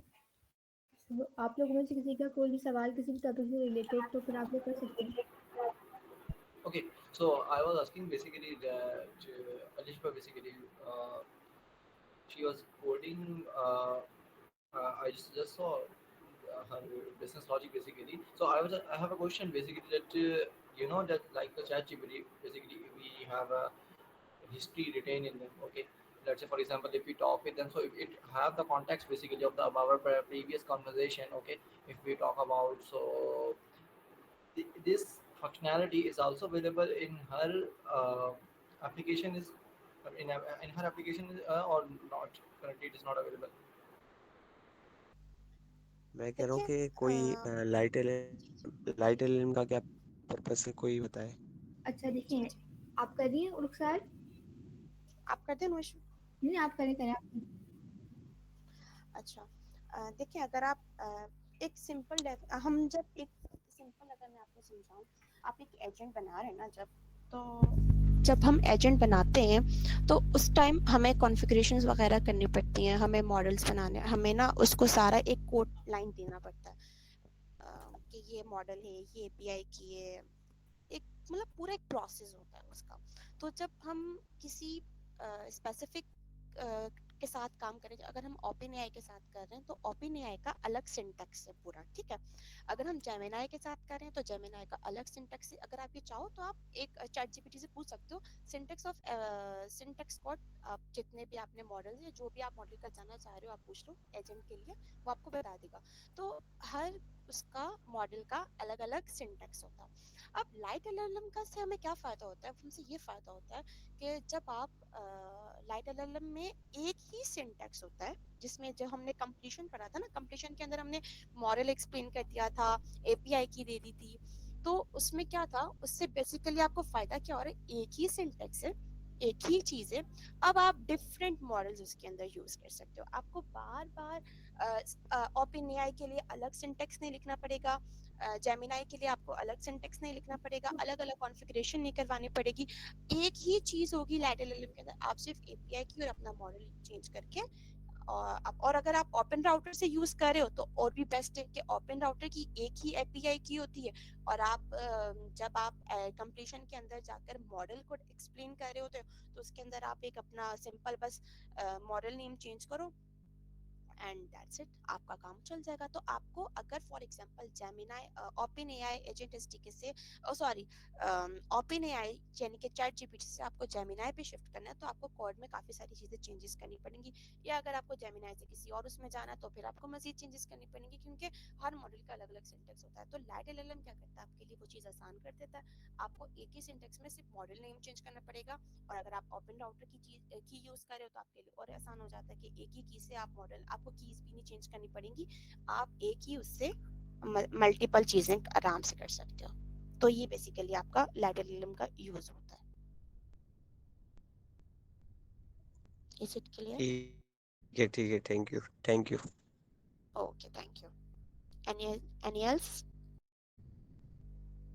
तो आप लोगों में से किसी का कोई भी सवाल किसी भी टॉपिक से रिलेटेड तो फिर आप लोग कर सकते हैं। Okay, so I was asking basically that Alishba basically she was coding. I just saw her business logic basically. So I have a question basically that you know that like the ChatGPT basically we have a history retained in them. Okay, let's say for example if we talk with them, so if it have the context basically of the of our previous conversation. Okay, if we talk about so this functionality is also available in her application is in her application or not currently it is not available. मैं कह रहा हूँ देखिए कि कोई लाइट एलएलएम का क्या पर्पस है, कोई बताए। अच्छा देखिए, आप करिए रुखसार। आप करते हैं नोश? नहीं, आप करें आप। अच्छा, देखिए अगर आप एक सिंपल हम जब एक सिंपल अगर मैं आपको समझाऊं, आप एक एजेंट बना रहे हैं ना, जब हम एजेंट बनाते हैं तो उस टाइम हमें कॉन्फ़िगरेशंस वगैरह करनी पड़ती हैं, हमें मॉडल्स बनाने, हमें ना उसको सारा एक कोड लाइन देना पड़ता है कि ये मॉडल है, ये एपीआई की है, एक मतलब पूरा एक प्रोसेस होता है उसका। तो जब हम किसी स्पेसिफिक के साथ काम करें, अगर हम ओपन एआई के साथ कर रहे हैं तो ओपन एआई का अलग सिंटैक्स है पूरा, ठीक है। अगर हम जेमिनाई के साथ कर रहे हैं तो जेमिनाई का अलग सिंटैक्स है। अगर आप ये चाहो तो आप एक चैट जीपीटी से पूछ सकते हो सिंटैक्स कोड, आप जितने भी आपने मॉडल है, जो भी आप मॉडल का जानना चाह रहे हो आप पूछ लो एजेंट के लिए, वो आपको बता देगा। तो हर उसका मॉडल का अलग अलग सिंटैक्स होता है। अब लाइट एलएलएम का से हमें क्या फायदा होता है? हमसे ये फायदा होता है कि जब आप लाइट एलएलएम में एक ही सिंटैक्स होता है, जिसमें जो हमने कंप्लीशन पढ़ा था ना, कंप्लीशन के अंदर हमने मॉडल एक्सप्लेन कर दिया था, एपीआई की दे दी थी। तो उसमें क्या था, उससे बेसिकली आपको फायदा क्या हो रहा है? एक ही सिंटैक्स है, एक ही चीज है। अब आप डिफरेंट मॉडल्स उसके अंदर यूज कर सकते हो। आपको बार बार ओपन एआई के लिए अलग सिंटैक्स नहीं लिखना पड़ेगा, जेमिनाई के लिए आपको अलग सिंटैक्स नहीं लिखना पड़ेगा, अलग अलग कॉन्फ़िगरेशन नहीं करवानी पड़ेगी। एक ही चीज होगी लाइट एलएलएम के अंदर। आप सिर्फ एपीआई की और अपना मॉडल चेंज करके और अगर आप ओपन राउटर से यूज कर रहे हो तो और भी बेस्ट है कि ओपन राउटर की एक ही एपीआई की होती है, और आप जब आप कंप्लीशन के अंदर जाकर मॉडल को एक्सप्लेन कर रहे होते हो तो उसके अंदर आप एक अपना सिंपल बस मॉडल नेम चेंज करो एंड दैट्स इट, आपका काम चल जाएगा। तो आपको अगर for example Gemini open AI agent SDK से सॉरी ओपन एआई यानी कि चैट जीपीटी से आपको जेमिनाई पे शिफ्ट करना है तो आपको कोड में काफी सारी चीजें चेंजेस करनी पड़ेंगी, या अगर आपको जेमिनाई से किसी और उसमें जाना है तो फिर आपको मजीद चेंजेस करनी पड़ेंगी, क्योंकि हर मॉडल का अलग अलग सिंटैक्स होता है। तो लाइट एलएलएम क्या करता है, आपके लिए वो चीज आसान कर देता है। आपको एक ही सिंटैक्स में सिर्फ मॉडल नेम चेंज करना पड़ेगा, और अगर आप ओपन राउटर की यूज कर रहे हो तो आपके लिए और आसान हो जाता है कि एक ही की से आप मॉडल, आपको कीज भी नहीं चेंज करनी पड़ेंगी, आप एक ही उससे मल्टीपल चीजें आराम से कर सकते हो। तो ये बेसिकली आपका लाइट एलएलएम का यूज होता है। Is it clear? ठीक है, thank you. Okay, thank you. Any else?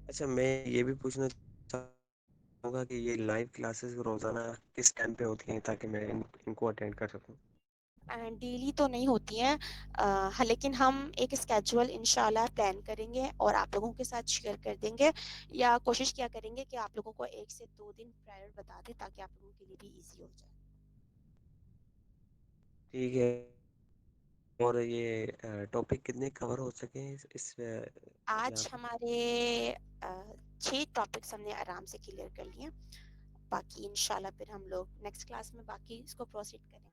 अच्छा, मैं ये भी पूछना चाहूँगा कि ये लाइव क्लासेस रोजाना किस टाइम पे होती हैं ताकि मैं इनको अटेंड कर सकूँ। डेली तो नहीं होती हैं, लेकिन हम एक स्केड्यूल इंशाल्लाह प्लान करेंगे और आप लोगों के साथ शेयर कर देंगे, या कोशिश किया करेंगे कि आप लोगों को 1 से 2 दिन प्रायर बता दें ताकि आप लोगों के लिए भी इजी हो जाए। ठीक है। और ये टॉपिक कितने कवर हो सके इस आज यहाँ पे? हमारे 6 टॉपिक्स हमने आराम से क्लियर कर लिए। बाकी इंशाल्लाह फिर हम लोग नेक्स्ट क्लास में बाकी इसको प्रोसीड करेंगे।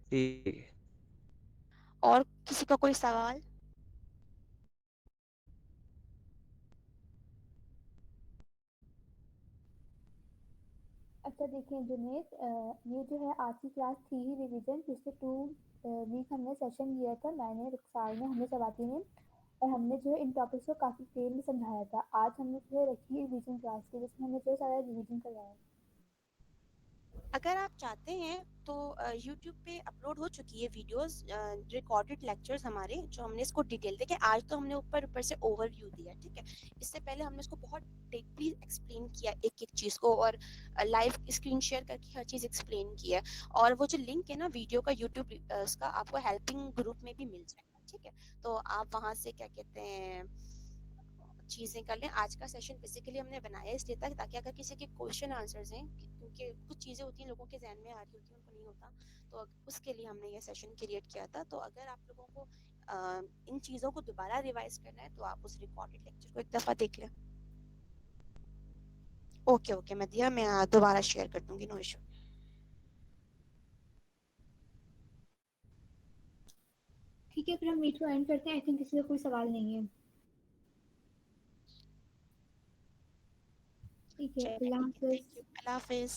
ठीक है। और किसी का कोई सवाल? अच्छा देखिए जुनेद, ये जो है आज की क्लास थी ही रिवीजन। पिछले 2 वीक हमने सेशन लिया था, मैंने, रुखसार ने, हमें, सवाती ने, और हमने जो है इन टॉपिक्स को काफ़ी डिटेल में समझाया था। आज हमने जो है रखी है रिवीजन क्लास की, जिसमें हमने जो सारा रिवीजन करवाया। अगर आप चाहते हैं तो YouTube पे अपलोड हो चुकी है वीडियोस, रिकॉर्डेड लेक्चर्स हमारे, जो हमने इसको डिटेल देखे। आज तो हमने ऊपर ऊपर से ओवरव्यू दिया, ठीक है। इससे पहले हमने इसको बहुत डीपली एक्सप्लेन किया एक एक चीज़ को, और लाइव स्क्रीन शेयर करके हर चीज़ एक्सप्लेन किया। और वो जो लिंक है ना वीडियो का YouTube उसका, आपको हेल्पिंग ग्रुप में भी मिल जाएगा, ठीक है। तो आप वहाँ से क्या कहते हैं चीज़ें कर लें। आज का सेशन बेसिकली हमने बनाया इसलिए था ताकि अगर किसी के क्वेश्चन आंसर्स हैं, क्योंकि कुछ चीज़ें होती हैं लोगों के जहन में आ रही होती हैं, उनको नहीं होता, तो उसके लिए हमने ये सेशन क्रिएट किया था। तो अगर आप लोगों को इन चीज़ों को दोबारा रिवाइज करना है तो आप उस रिकॉर्डेड लेक्चर को एक दफ़ा देख लें। ओके ओके मदिया, मैं दोबारा शेयर कर दूंगी, नो इशू। ठीक है, फिर हम वीडियो एंड करते हैं। आई थिंक किसी का कोई सवाल नहीं है। ठीक है, चलिए अल्लाह ठीक है, हाफिज़। थैंक यू, अल्लाह हाफिज़।